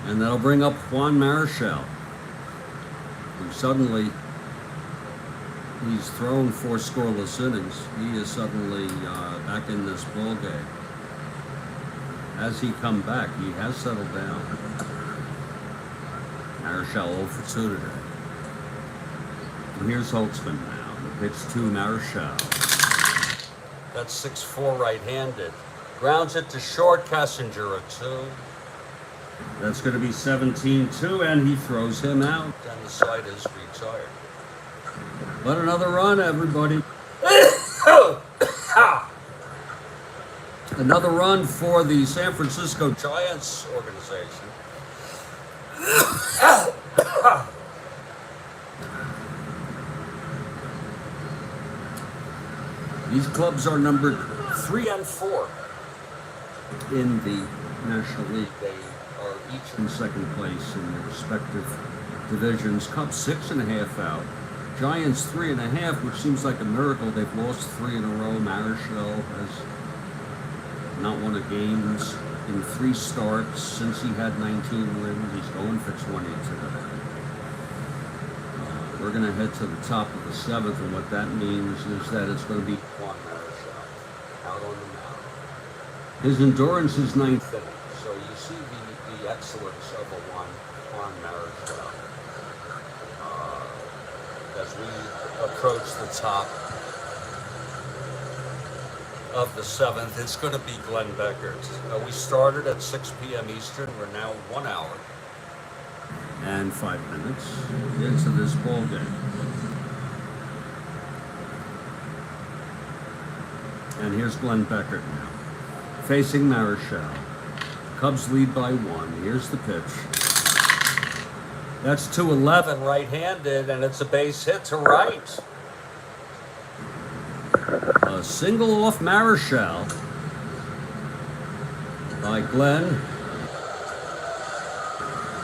And that'll bring up Juan Marichal, who suddenly, he's thrown 4 scoreless innings. He is suddenly back in this ball game. As he come back, he has settled down. Marichal 0 for 2 today. And here's Holtzman now. The pitch to Marichal. That's 6-4 right-handed. Grounds it to short. Kessinger a 2. That's going to be 17-2, and he throws him out. And the side is retired. But another run, everybody. Another run for the San Francisco Giants organization. These clubs are numbered 3 and 4 in the National League. They are each In second place in their respective divisions. Cubs 6.5 out. Giants 3.5, which seems like a miracle. They've lost 3 in a row. Marichal has not won a game in 3 starts since he had 19 wins. He's going for 20 today. We're going to head to the top of the 7th, and what that means is that it's going to be Juan Marichal out on the mound. his endurance is 9th inning. So you see the excellence of a Juan Marichal. As we approach the top of the 7th, it's going to be Glenn Beckert. We started at 6 p.m. Eastern. We're now 1 hour. And 5 minutes into this ball game. And here's Glenn Beckert now, facing Marichal. Cubs lead by 1. Here's the pitch. That's 2-11. Right-handed, and it's a base hit to right. A single off Marichal by Glenn.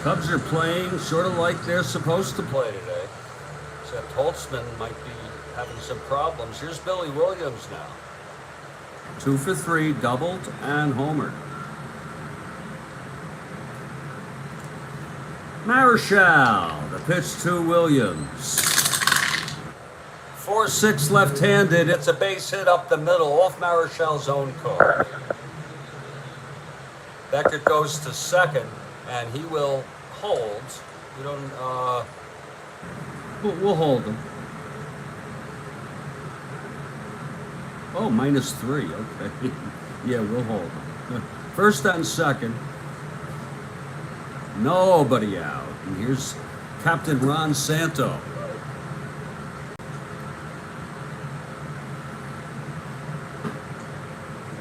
Cubs are playing sort of like they're supposed to play. Play today. Except Holtzman might be having some problems. Here's Billy Williams now. 2 for 3, doubled and homered. Marichal, the pitch to Williams. 4-6 left-handed. It's a base hit up the middle off Marichal's own card. Beckett goes to second, and he will hold. We don't. We'll hold him. Oh, -3. Okay. Yeah, we'll hold him. First and second. Nobody out. And here's Captain Ron Santo.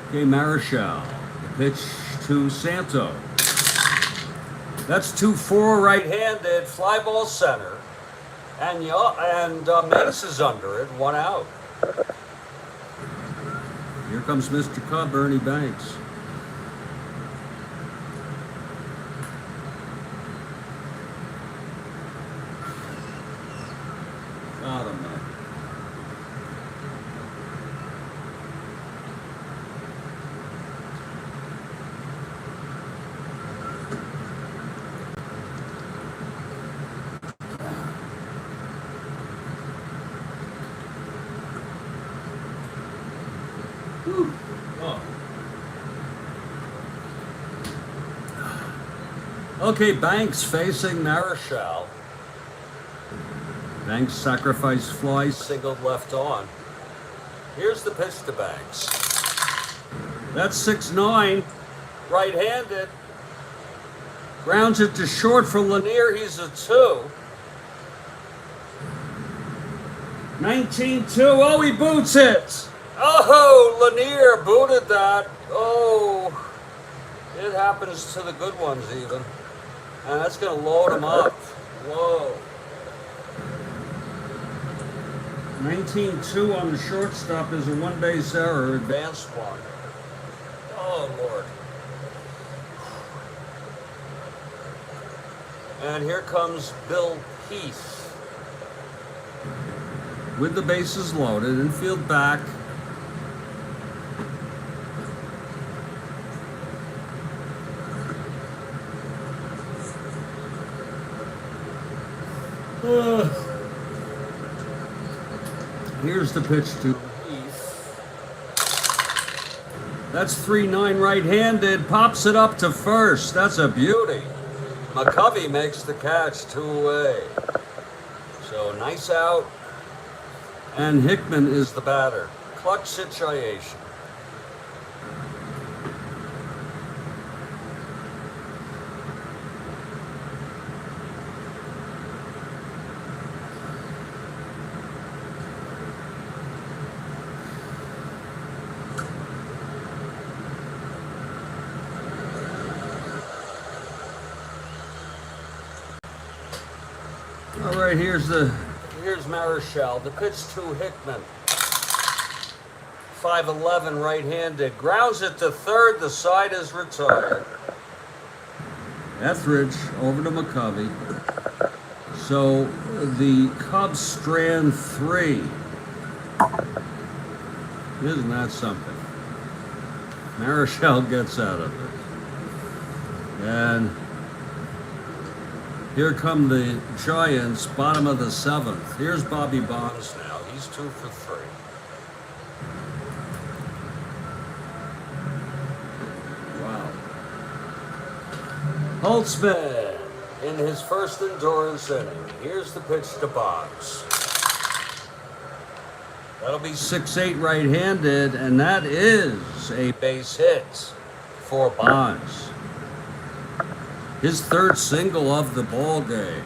Okay, Marichal. The pitch to Santo. That's 2-4 right-handed, fly ball center. And Mace is under it, 1 out. Here comes Mr. Cub, Ernie Banks. Got him, man. Oh. Okay, Banks facing Marichal. Banks sacrifice fly, singled left on. Here's the pitch to Banks. That's 6-9, right-handed. Grounds it to short for Lanier. He's a 2. 19-2. Oh, he boots it. Oh, Lanier booted that. Oh, it happens to the good ones even. And that's going to load him up. Whoa. 19-2 on the shortstop is a 1-base error, advanced one. Oh, Lord. And here comes Bill Heath. With the bases loaded, infield back. Here's the pitch to Heath. That's 3-9 right-handed. Pops it up to first. That's a beauty. McCovey makes the catch 2 away. So nice out. And Hickman is the batter. Clutch situation. All right, here's Marichal. The pitch to Hickman. 5-11 right-handed. Grounds it to third. The side is retired. Etheridge over to McCovey. So the Cubs strand 3. Isn't that something? Marichal gets out of it. And here come the Giants, bottom of the 7th. Here's Bobby Bonds now. He's 2 for 3. Wow. Holtzman in his first endurance inning. Here's the pitch to Bonds. That'll be 6-8 right-handed, and that is a base hit for Bonds. His 3rd single of the ball game.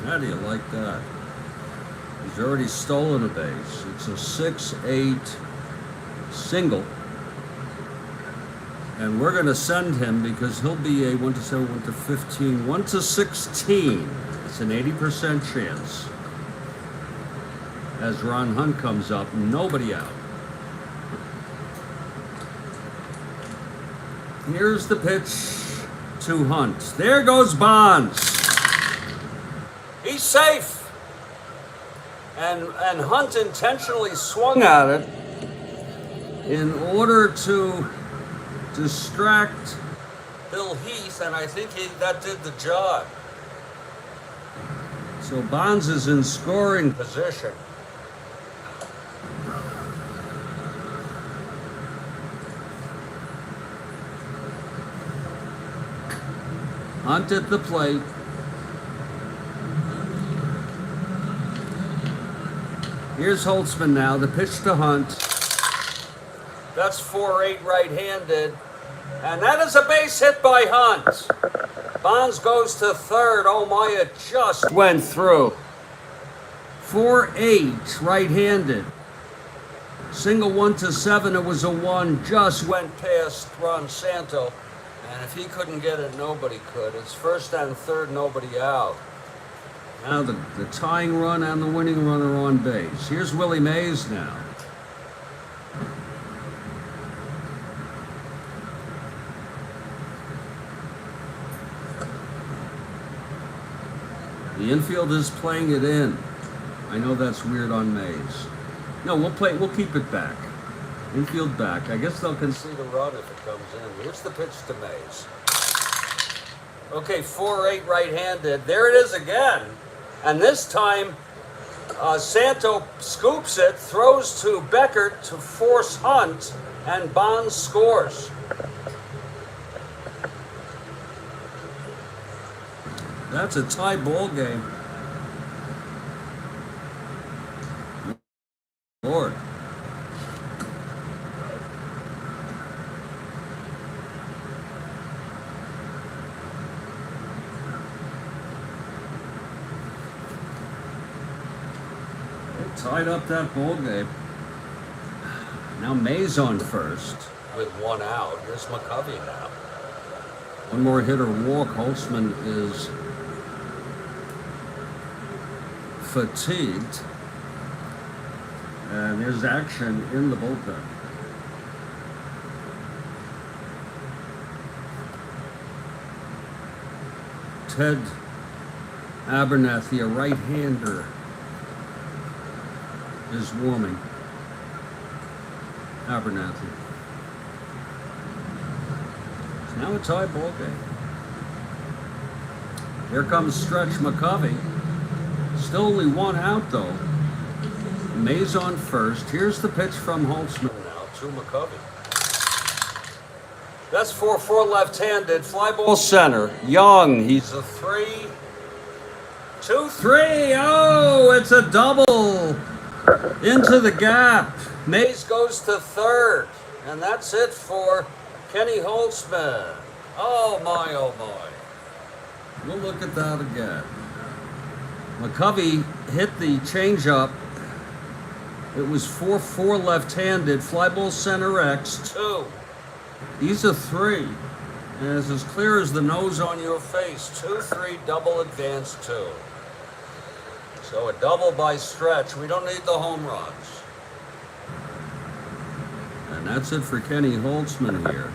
How do you like that? He's already stolen a base. It's a 6-8 single. And we're going to send him because he'll be a 1-7, 1-15, 1-16. It's an 80% chance. As Ron Hunt comes up, nobody out. Here's the pitch to Hunt. There goes Bonds. He's safe. And Hunt intentionally swung at it in order to distract. Bill Heath, and I think that did the job. So Bonds is in scoring Position. Hunt at the plate. Here's Holtzman now, the pitch to Hunt. That's 4-8 right-handed. And that is a base hit by Hunt. Bonds goes to third. Oh my, it just went through. 4-8 right-handed. Single 1-7, it was a 1, just went. Went past Ron Santo. And if he couldn't get it, nobody could. It's first and third, nobody out. Now the tying run and the winning run are on base. Here's Willie Mays now. The infield is playing it in. I know that's weird on Mays. No, we'll keep it back. Infield back. I guess they'll concede See the run if it comes in. Here's the pitch to Mays. Okay, 4-8 right-handed. There it is again. And this time, Santo scoops it, throws to Beckert to force Hunt, and Bonds scores. That's a tie ball game. Lord. They tied up that ball game. Now Mays on first. With one out, here's McCovey now. One more hit or walk. Holtzman is fatigued. And there's action in the bullpen. Ted Abernathy, a right-hander, is warming. Abernathy. It's now a tie ball game. Here comes Stretch McCovey. Still only one out though. Mays on first. Here's the pitch from Holtzman. Now to McCovey. That's 4-4 left-handed. Fly ball center. Young. He's a 3-2-3. 3. Oh, it's a double into the gap. Mays goes to third. And that's it for Kenny Holtzman. Oh my, oh my. We'll look at that again. McCovey hit the changeup. It was 4-4 left-handed. Fly ball center X. 2. He's a 3. And it's as clear as the nose on your face. 2-3 double advance 2. So a double by Stretch. We don't need the home runs. And that's it for Kenny Holtzman here.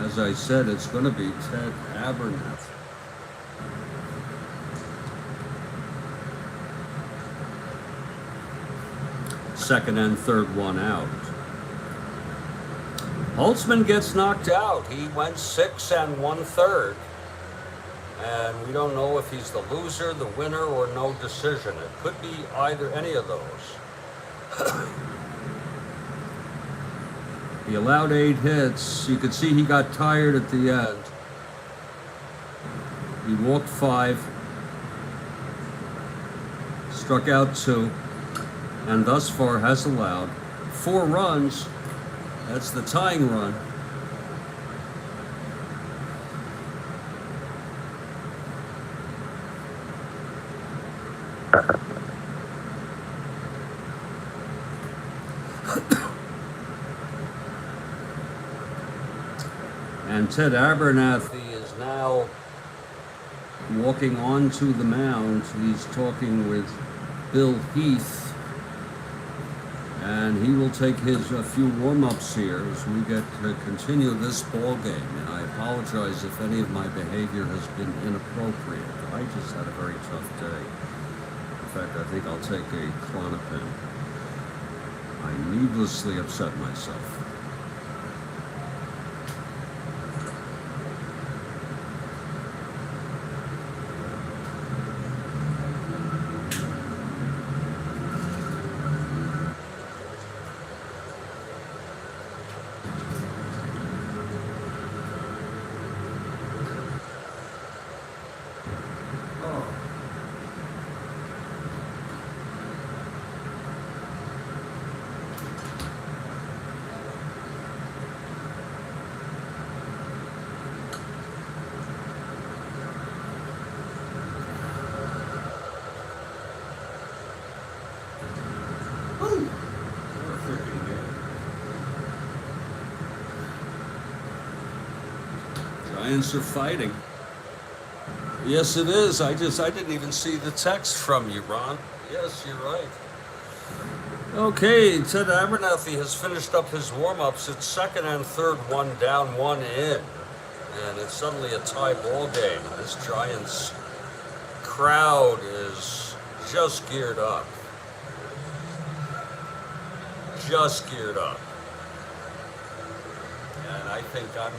As I said, it's going to be Ted Abernathy. Second and third one out. Holtzman gets knocked out. He went 6 1/3. And we don't know if he's the loser, the winner, or no decision. It could be either any of those. He allowed 8 hits. You could see he got tired at the end. He walked 5, struck out 2, and thus far has allowed 4 runs. That's the tying run. And Ted Abernathy is now walking onto the mound. He's talking with Bill Heath. And he will take a few warm-ups here as we get to continue this ball game. And I apologize if any of my behavior has been inappropriate. I just had a very tough day. fact, I think I'll take a Klonopin. I needlessly upset myself. Giants are fighting. Yes, it is. I didn't even see the text from you, Ron. Yes, you're right. Okay, Ted Abernathy has finished up his warm-ups. It's second and third, one down, one in. And it's suddenly a tie ball game. This Giants crowd is just geared up. Just geared up. And I think I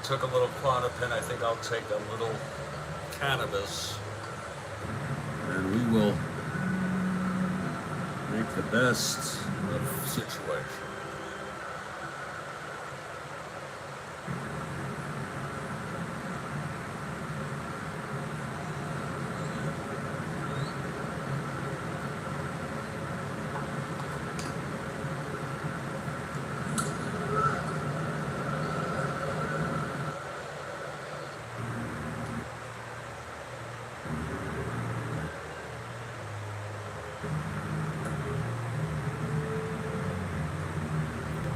took a little Klonopin. I think I'll take a little cannabis. And we will make the best of the situation.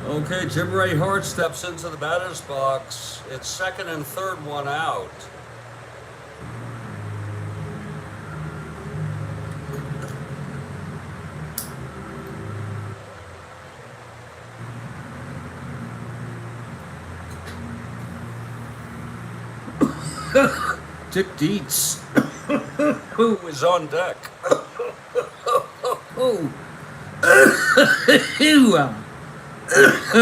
Okay, Jim Ray Hart steps into the batter's box. It's second and third, one out. Dick Dietz, who is on deck.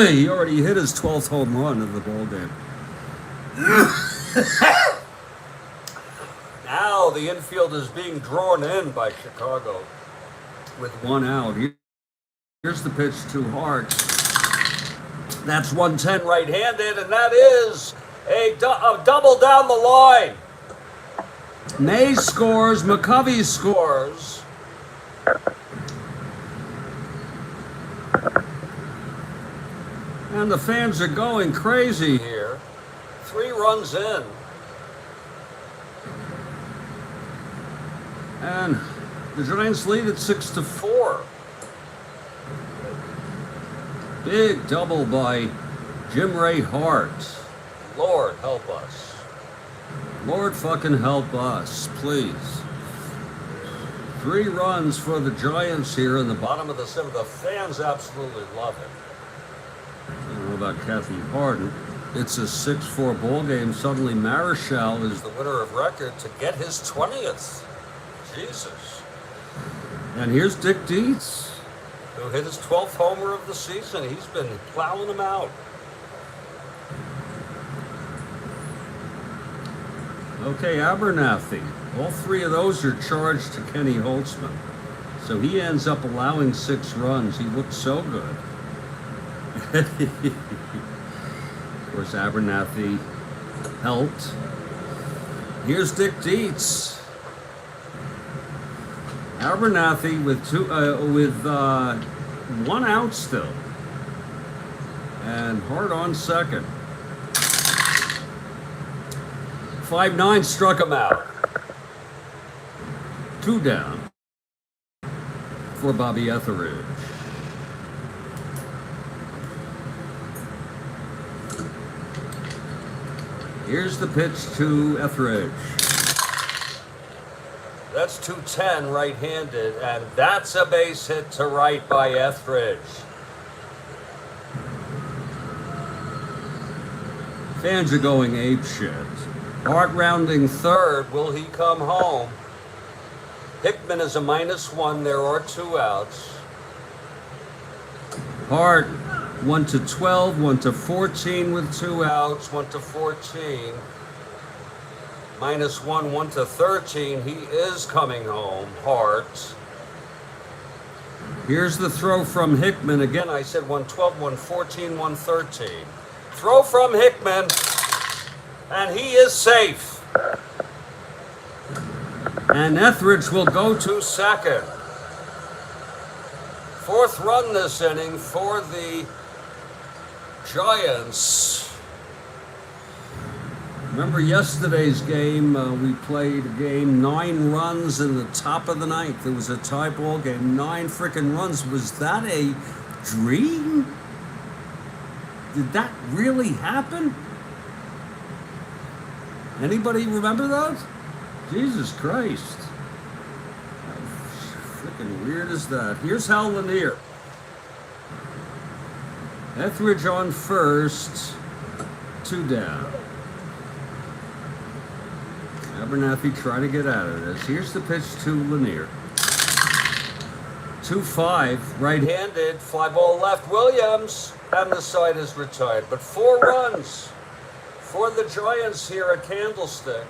He already hit his 12th home run of the ball game. Now the infield is being drawn in by Chicago with one out. Here's the pitch to Hart. That's 110 right-handed, and that is a double down the line. May scores, McCovey scores. And the fans are going crazy here. 3 runs in. And the Giants lead at 6-4. Big double by Jim Ray Hart. Lord help us. Lord fucking help us, please. 3 runs for the Giants here in the bottom of the 7th. The fans absolutely love it. I don't know about Kathy Harden. It's a 6-4 ball game. Suddenly Marichal is the winner of record to get his 20th. Jesus. And here's Dick Dietz, who hit his 12th homer of the season. He's been plowing them out. Okay, Abernathy. All 3 of those are charged to Kenny Holtzman. So he ends up allowing 6 runs. He looked so good. Of course, Abernathy helped. Here's Dick Dietz. Abernathy with 1 out still, and Hart on second. 5-9 struck him out. 2 down for Bobby Etheridge. Here's the pitch to Etheridge. That's 210 right-handed, and that's a base hit to right by Etheridge. Fans are going apeshit. Hart rounding third. Will he come home? Hickman is a -1. There are 2 outs. Hart, 1 to 12, 1 to 14 with 2 outs, 1 to 14. -1, 1 to 13. He is coming home. Hart. Here's the throw from Hickman again. Again, I said 112, 114, 113. Throw from Hickman, and he is safe. And Etheridge will go To second. 4th run this inning for the Giants. Remember yesterday's game, we played a game, 9 runs in the top of the ninth. It was a tie ball game, 9 freaking runs. Was that a dream? Did that really happen? Anybody remember that? Jesus Christ. How freaking weird is that? Here's Hal Lanier. Etheridge on first, 2 down. Abernathy trying to get out of this. Here's the pitch to Lanier. 2-5, Right-handed, fly ball left. Williams, and the side is retired. But 4 runs for the Giants here at Candlestick.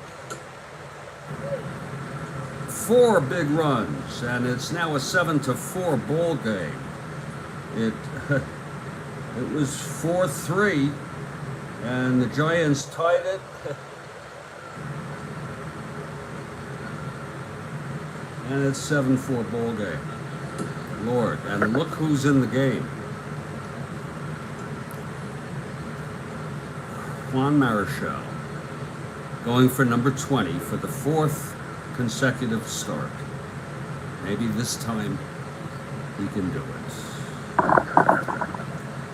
4 big runs, and it's now a 7-4 ball game. It it was 4-3, and the Giants Tied it. and it's 7-4 ball game. Lord, and look who's in the game. Juan Marichal, going for number 20 for the 4th consecutive start. Maybe this time he can do it.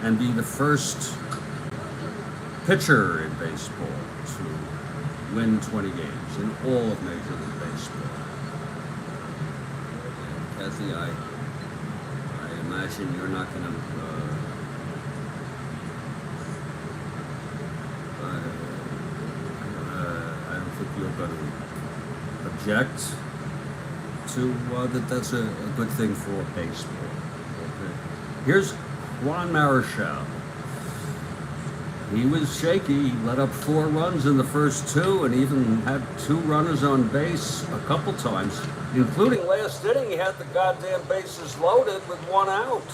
And be the first pitcher in baseball to win 20 games in all of Major League Baseball. Kathy, I imagine you're not going to I don't think you're going to object to that. That's a good thing for baseball. Okay. Here's Juan Marichal. He was shaky. He let up 4 runs in the first 2 and even had 2 runners on base a couple times, including Last inning, he had the goddamn bases loaded with 1 out.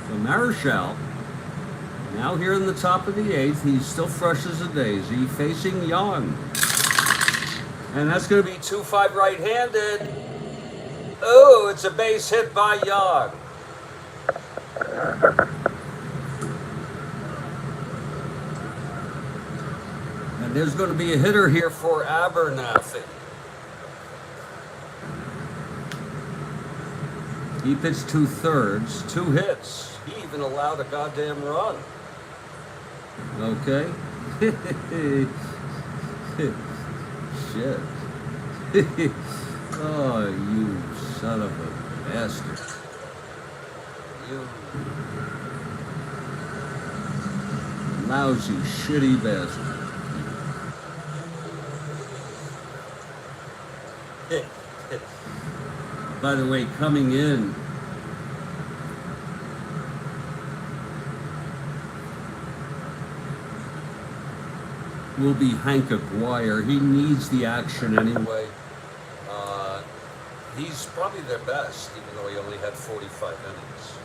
So Marichal, now here in the top of the 8th, he's still fresh as a daisy, facing Young. And that's going to be 2-5 right-handed. Oh, it's a base hit by Young. and there's going to be a hitter here For Abernathy. He pitched 2/3, 2 hits. Hits. He even allowed a goddamn run. Okay. Shit. Oh, you son of a bastard. You. Lousy, shitty bastard. By the way, coming in, will be Hank Aguirre. He needs the action anyway. He's probably their best, even though he only had 45 innings.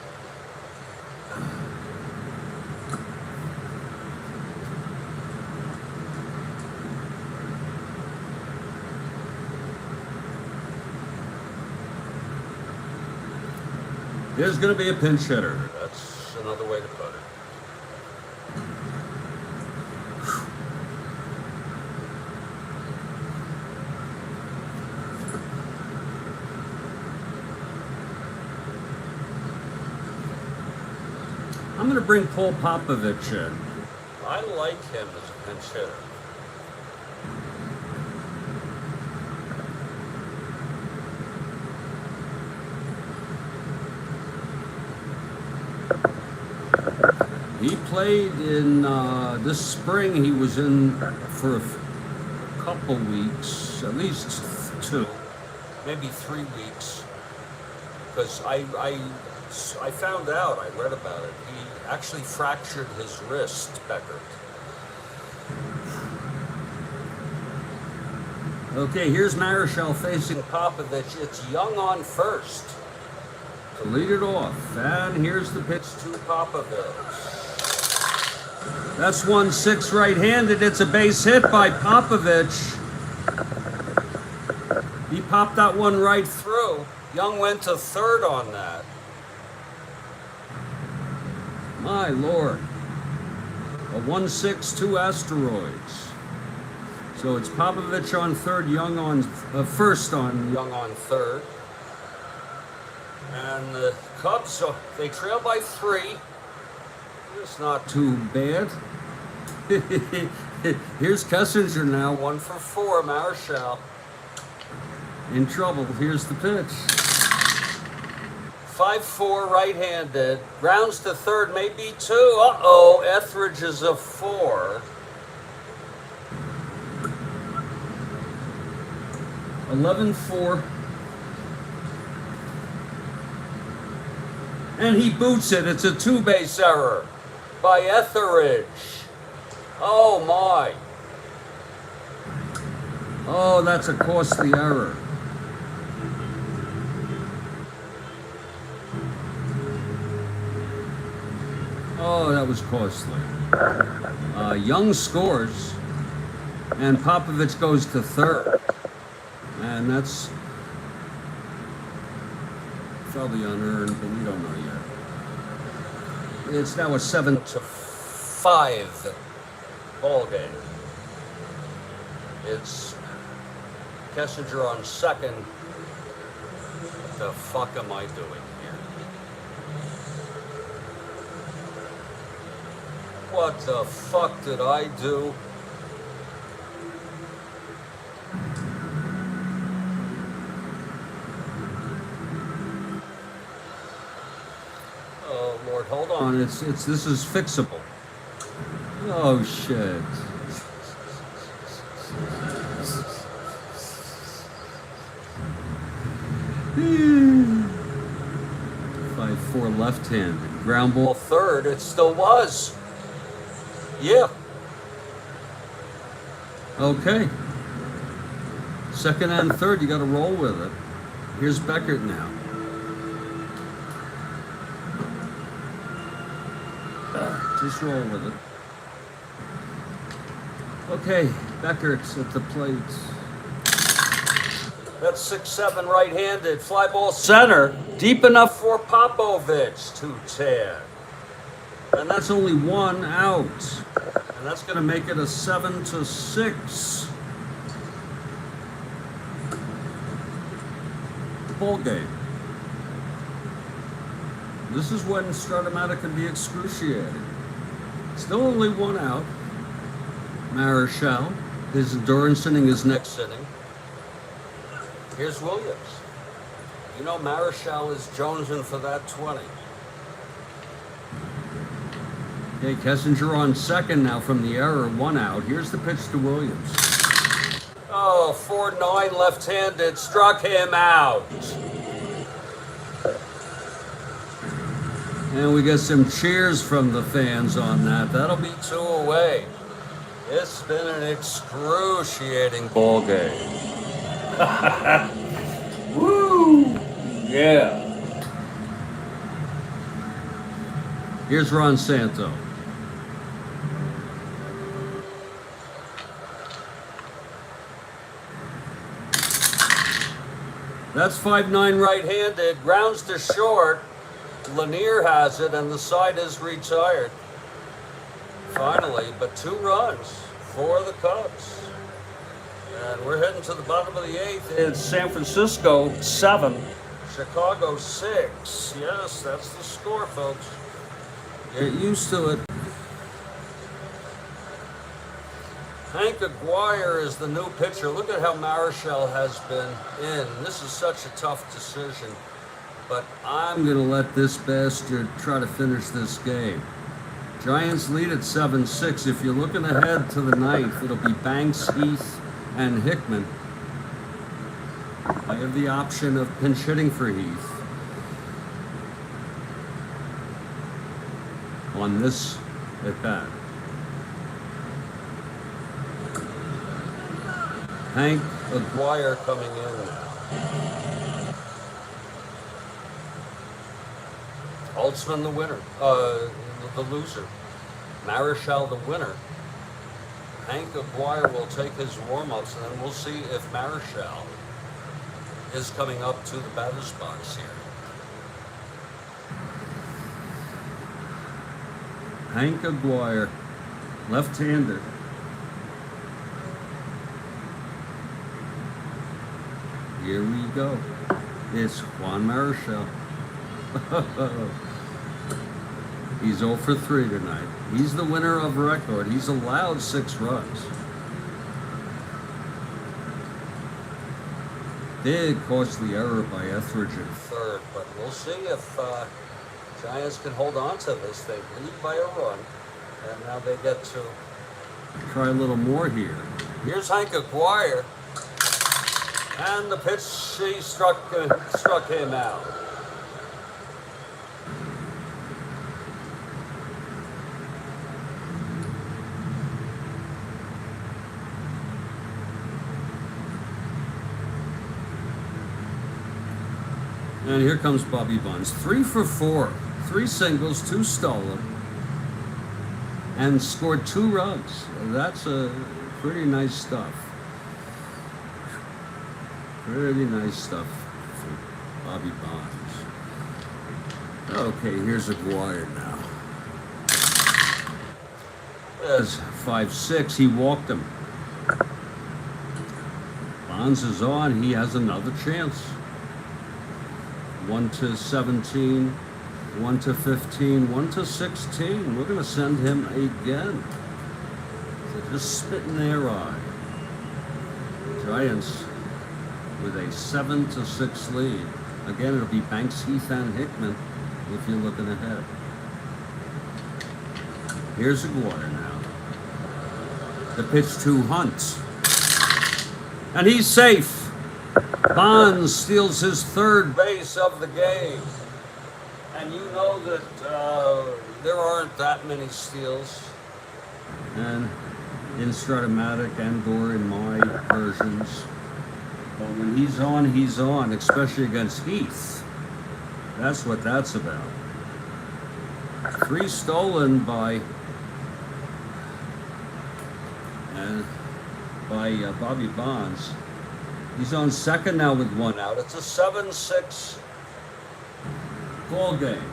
There's going to be a pinch hitter. That's another way to put it. I'm going to bring Paul Popovich in. I like him as a pinch hitter. He played in this spring. He was in for a couple weeks, at least 2, maybe 3 weeks. Because I found out, I read about it, he actually fractured his wrist, Becker. Okay, here's Marichal facing Popovich, it's Young on first. to lead it off. And here's the pitch. To Popovich. That's 1-6 right-handed. It's a base hit by Popovich. He popped that one right through. Young went to third on that. My Lord. A 1-6, 2 asteroids. So it's Popovich on third, Young on first on. Young on third. And the Cubs, they trail by 3. It's not Too bad. Here's Kessinger now. 1 for 4, Marichal. In trouble. Here's the pitch. 5-4 right-handed. Grounds to third, maybe 2. Uh-oh, Etheridge is a 4. 11-4. And he boots it. It's a 2-base Base error by Etheridge. Oh my. Oh, that's a costly error. Oh, that was costly. Young scores, and Popovich goes to third. And that's probably unearned, but we don't know yet. It's now a 7-5 ball game. It's Kessinger on second. What the fuck am I doing here? What the fuck did I do? Oh Lord, hold on. This is fixable. Oh shit. 5-4 left-handed. Ground Well, ball. third, it still was. Yeah. Okay. Second and third, you got to roll with it. Here's Beckert now. Just roll with it. Okay, Beckert's at the plate. That's 6-7 right-handed. Fly ball center. Deep enough for Popovich. 2-10. And that's only 1 out. And that's going to make it a 7-6 ball game. This is when Strat-O-Matic can be excruciating. Still only 1 out. Marichal, his endurance inning is next inning. Here's Williams. You know Marichal is jonesing for that 20. Okay, Kessinger on second now from the error, 1 out. Here's the pitch to Williams. Oh, 4-9 left-handed. Struck him out. And we get some cheers from the fans on that. That'll be 2 away. It's been an excruciating ball game. Woo! Yeah. Here's Ron Santo. That's 5-9 Right-handed. Grounds to short. Lanier has it, and the side is retired. Finally, but 2 runs for the Cubs. And we're heading to the bottom of the 8th. It's San Francisco 7. Chicago 6. Yes, that's the score, folks. Get used to it. Hank Aguirre is the new pitcher. Look at how Marichal has been in. This is such a tough decision, but I'm going to let this bastard try to finish this game. Giants lead at 7-6. If you're looking ahead to the 9th, it'll be Banks, Heath, and Hickman. I have the option of pinch hitting for Heath on this at bat. Hank Aguirre coming in now. Holtzman the winner, the loser. Marichal the winner. Hank Aguirre will take his warm-ups, and then we'll see if Marichal is coming up to the batter's box here. Hank Aguirre, left-hander. Here we go. It's Juan Marichal. He's 0 for 3 tonight. He's the winner of record. He's allowed 6 runs. Big costly error by Etheridge in Third, but we'll see if Giants can hold on to this. They lead by a run, and now they get to try a little more here. Here's Hank Aguirre, and the pitch she struck him out. And here comes Bobby Bonds. 3 for 4. 3 singles, 2 stolen. And scored 2 runs. That's a pretty nice stuff. Pretty nice stuff for Bobby Bonds. Okay, here's Aguirre now. As 5-6, he walked him. Bonds is on. He has another chance. 1 to 17, 1 to 15, 1 to 16. We're going to send him again. So just spit in their eye. Giants with a 7 to 6 lead. Again, it'll be Banks, Heath, and Hickman if you're looking ahead. Here's Aguirre now. The pitch to Hunt. And he's safe. Bonds steals his 3rd Base of the game. And you know that there aren't that many steals. And in Strat-O-Matic and or in my versions. But when he's on, especially against Heath. That's what that's about. 3 stolen by Bobby Bonds. He's on second now with 1 out. It's a 7-6 ball game.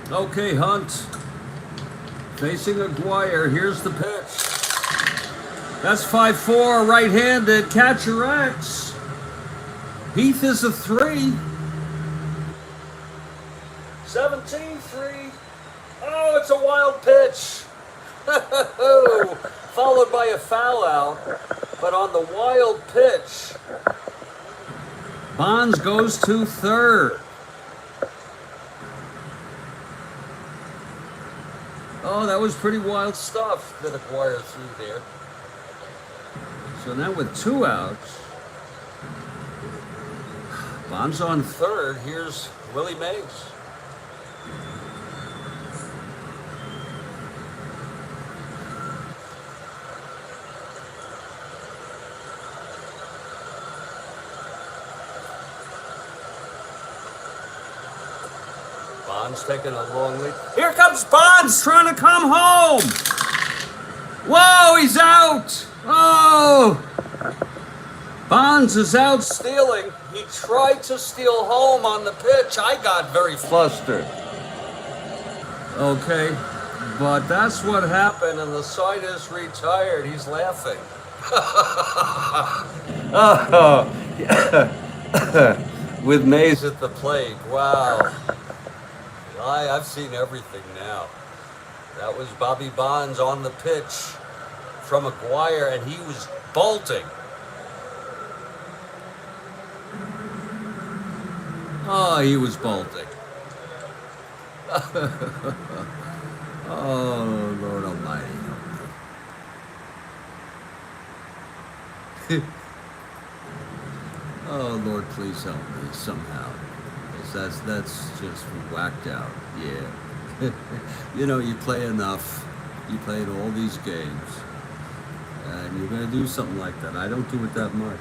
Okay, Hunt facing Aguirre. Here's the pitch. That's 5-4, right-handed. Catcher X. Heath is a 3. 17-3. Oh, it's a wild pitch. Followed by a foul out. But on the wild pitch, Bonds goes to 3rd. Oh, that was pretty wild stuff that Aguirre threw there. So now with 2 outs, Bonds on 3rd. Here's Willie Mays. Bonds taking a long lead. Here comes Bonds trying to come home. Whoa, he's out. Oh. Bonds is out Stealing. He tried to steal home on the pitch. I got very flustered. Okay, but that's what happened. And the side is retired. He's laughing. Oh, with Mays At the plate. Wow. I've seen everything now. That was Bobby Bonds on the pitch from McGuire, and he was bolting. Oh, he was bolting. Oh, Lord Almighty. Oh, Lord, please help me somehow. 'Cause that's just whacked out. Yeah. You know, you play enough. You played all these games. And you're going to do something like that. I don't do it that much.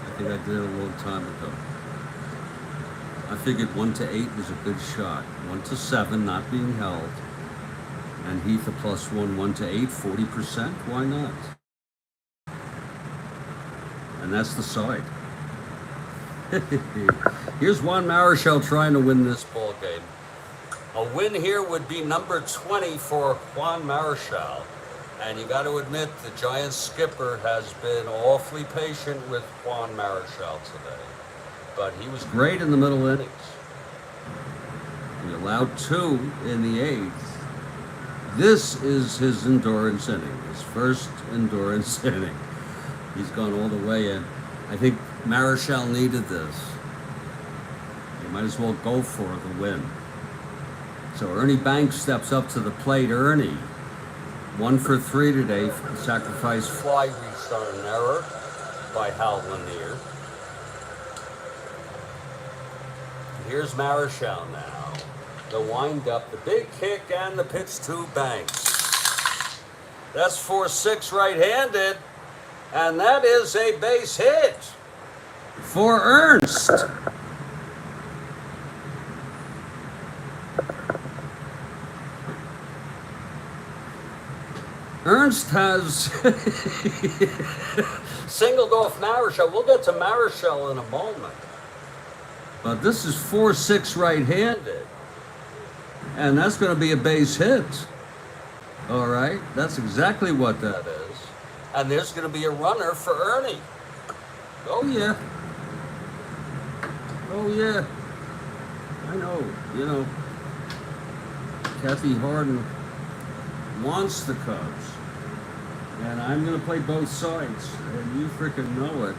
I think I did it a long time ago. I figured 1 to 8 was a good shot. 1 to 7 not being held. And Heath a +1, 1 to 8, 40%. Why not? And that's the side. Here's Juan Marichal trying to win this ball game. A win here would be number 20 for Juan Marichal. And you got to admit, the Giants skipper has been awfully patient with Juan Marichal today. But he was great in the middle innings. He allowed 2 in the 8th. This is his endurance inning, his first endurance inning. He's gone all the way in. I think Marichal needed this. You might as well go for the win. So Ernie Banks steps up to the plate. Ernie, 1 for 3 today. Sacrifice fly reached on an error by Hal Lanier. Here's Marichal now. The windup, the big kick, and the pitch to Banks. That's 4-6 right-handed, and that is a base hit for Ernst. Ernst has singled off Marichal. We'll get to Marichal in a moment. But this is 4-6 right-handed. And that's going to be a base hit. All right? That's exactly what that is. And there's going to be a runner for Ernie. Oh, yeah. Oh, yeah. I know. You know, Kathy Harden wants the Cubs. And I'm going to play both sides. And you freaking know it.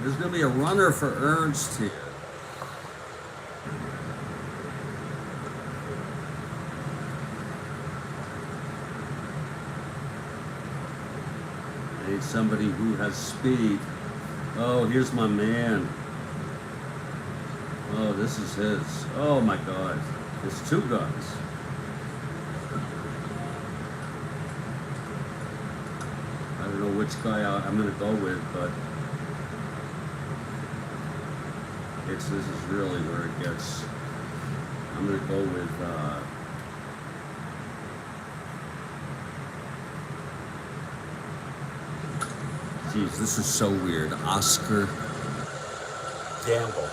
There's going to be a runner for Ernst here. Somebody who has speed. Oh, here's my man. Oh, this is his. Oh my God. It's 2 guns. I don't know which guy I'm going to go with, but this is really where it gets. I'm going to go with geez, this is so weird. Oscar Gamble.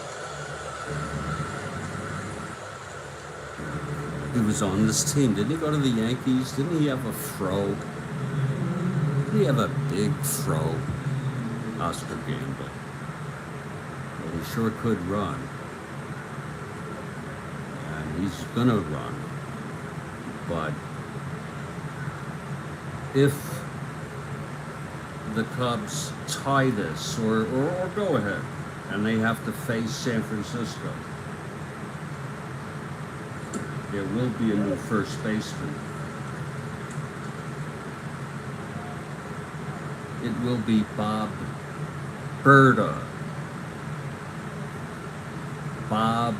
He was on this team. Didn't he go to the Yankees? Didn't he have a fro? Didn't he have a big fro? Oscar Gamble. Well, he sure could run. And he's gonna run. But if the Cubs tie this or go ahead and they have to face San Francisco, there will be a new first baseman. It will be Bob Berta. Bob.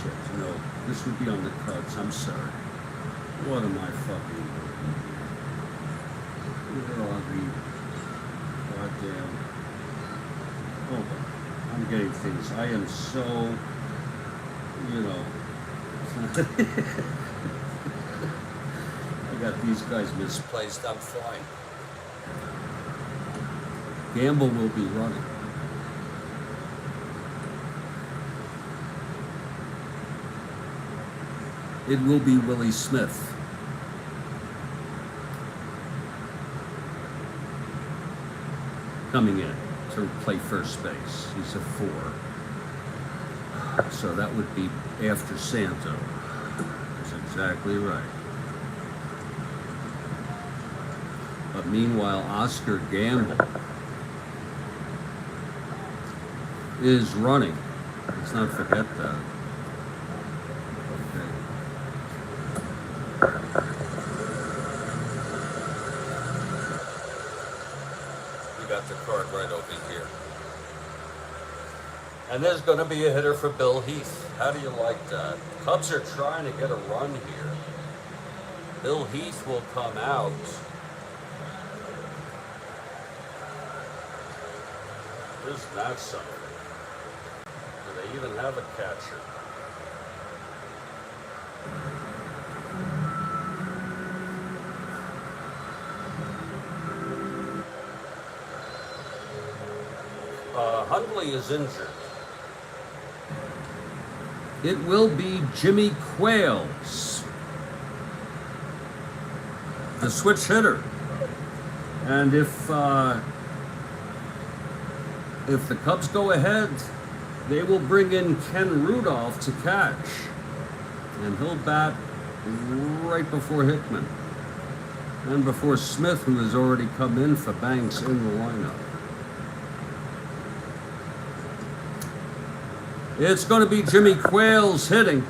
Shit, no. This would be on the Cubs. I'm sorry. What am I fucking doing? Where are the goddamn... Hold on. I'm getting things. I am so... You know... I got these guys misplaced. I'm fine. Gamble will be running. It will be Willie Smith. Coming in to play first base. He's a 4. So that would be after Santo. That's exactly right. But meanwhile, Oscar Gamble is running. Let's not forget that. Okay. You got the card right over here. And there's going to be a hitter for Bill Heath. How do you like that? Cubs are trying to get a run here. Bill Heath will come out. Isn't that something? Do they even have a catcher? Hundley is injured. It will be Jimmy Quails, the switch hitter. And if the Cubs go ahead, they will bring in Ken Rudolph to catch. And he'll bat right before Hickman. And before Smith, who has already come in for Banks in the lineup. It's going to be Jimmy Quails hitting.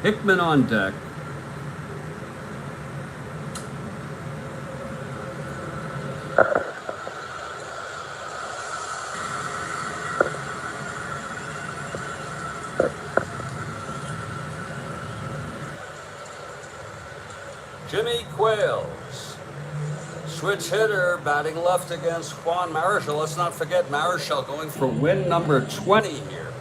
Hickman on deck. Jimmy Quails, switch hitter, batting left against Juan Marichal. Let's not forget Marichal going for win number 20 here.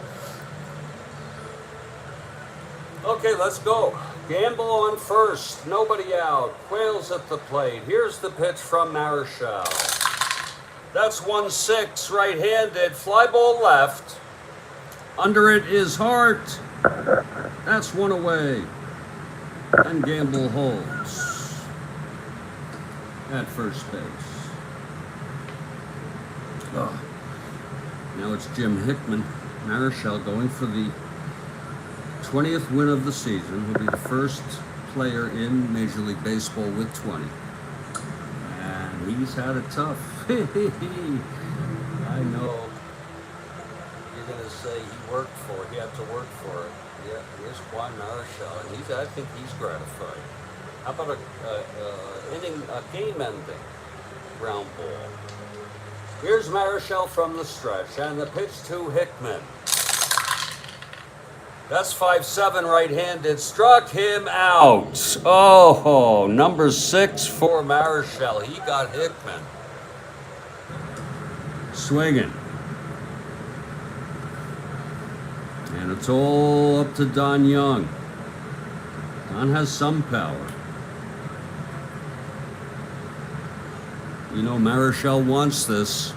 Okay, let's go. Gamble on first, nobody out. Quails at the plate. Here's the pitch from Marichal. That's 1-6, right-handed, fly ball left. Under it is Hart. That's one away. And Gamble holds at first base. Oh. Now it's Jim Hickman. Marichal going for the 20th win of the season. He'll be the first player in Major League Baseball with 20. And he's had it tough. I know. You're going to say he had to work for it. Yeah, here's Juan Marichal, and I think he's gratified. How about a game-ending ground ball? Here's Marichal from the stretch, and the pitch to Hickman. That's 5-7 right-handed, struck him out. Oh, number 6 for Marichal. He got Hickman. Swinging. And it's all up to Don Young. Don has some power. You know, Marichal wants this.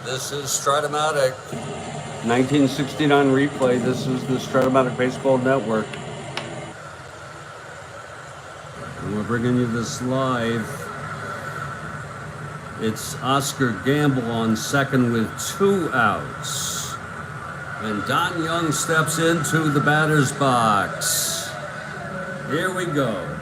This is Strat-O-Matic. 1969 replay. This is the Strat-O-Matic Baseball Network. And we're bringing you this live. It's Oscar Gamble on second with 2 outs. And Don Young steps into the batter's box. Here we go.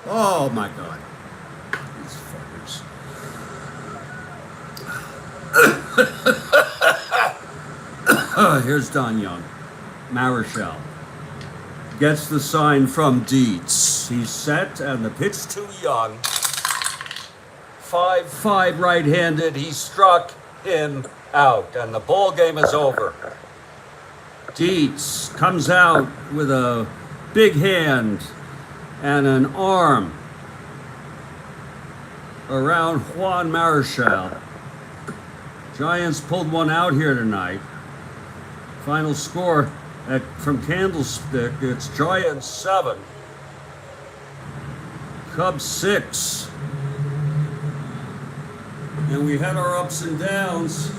Oh my God. These fuckers. Here's Don Young. Marichal. gets the sign from Dietz. He's set, and the pitch too young. 5-5 right-handed. He struck him out, and the ball game is over. Dietz comes out with a big hand and an arm around Juan Marichal. Giants pulled one out here tonight. Final score from Candlestick, it's Giants 7, Cubs 6. And we had our ups and downs.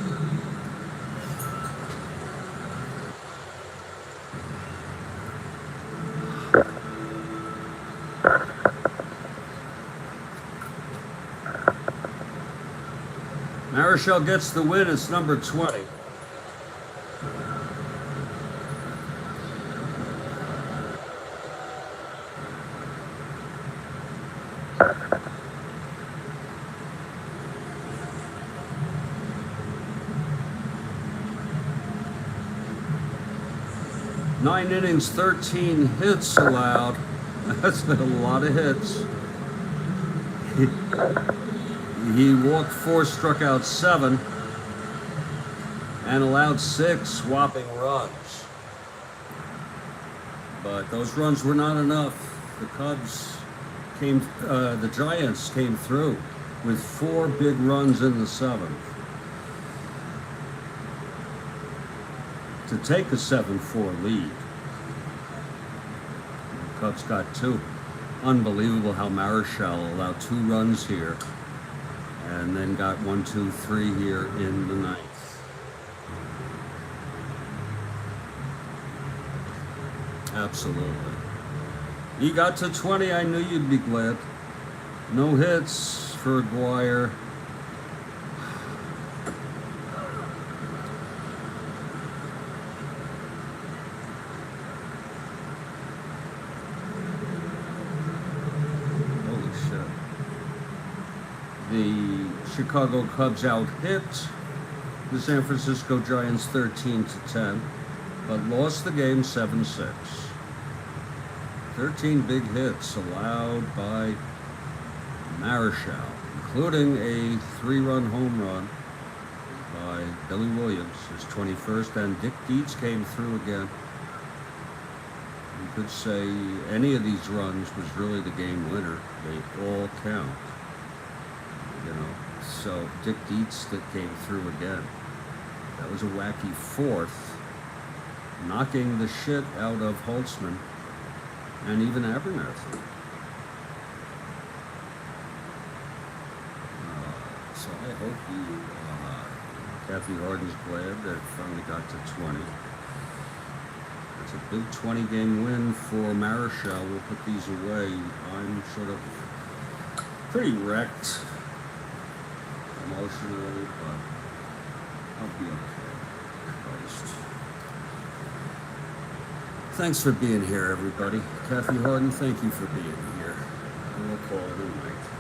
Marichal gets the win. It's number 20. Nine innings, 13 hits allowed. That's been a lot of hits. He walked 4, struck out 7, and allowed 6 whopping runs. But those runs were not enough. The Giants came through with 4 big runs in the 7th to take a 7-4 lead. The Cubs got 2. Unbelievable how Marichal allowed 2 runs here and then got 1, 2, 3 here in the 9th. Absolutely. He got to 20, I knew you'd be glad. No hits for Aguirre. The Chicago Cubs out-hit the San Francisco Giants 13-10, but lost the game 7-6. 13 big hits allowed by Marichal, including a 3-run home run by Billy Williams, his 21st, and Dick Dietz came through again. You could say any of these runs was really the game winner. They all count. You know, so Dick Dietz that came through again. That was a wacky 4th, knocking the shit out of Holtzman and even Abernathy. So I hope Kathy Harden's glad that it finally got to 20. It's a big 20-game win for Marichal. We'll put these away. I'm sort of pretty wrecked emotionally, but I'll be okay. Christ. Thanks for being here, everybody. Kathy Harden, thank you for being here. And we'll call it a night.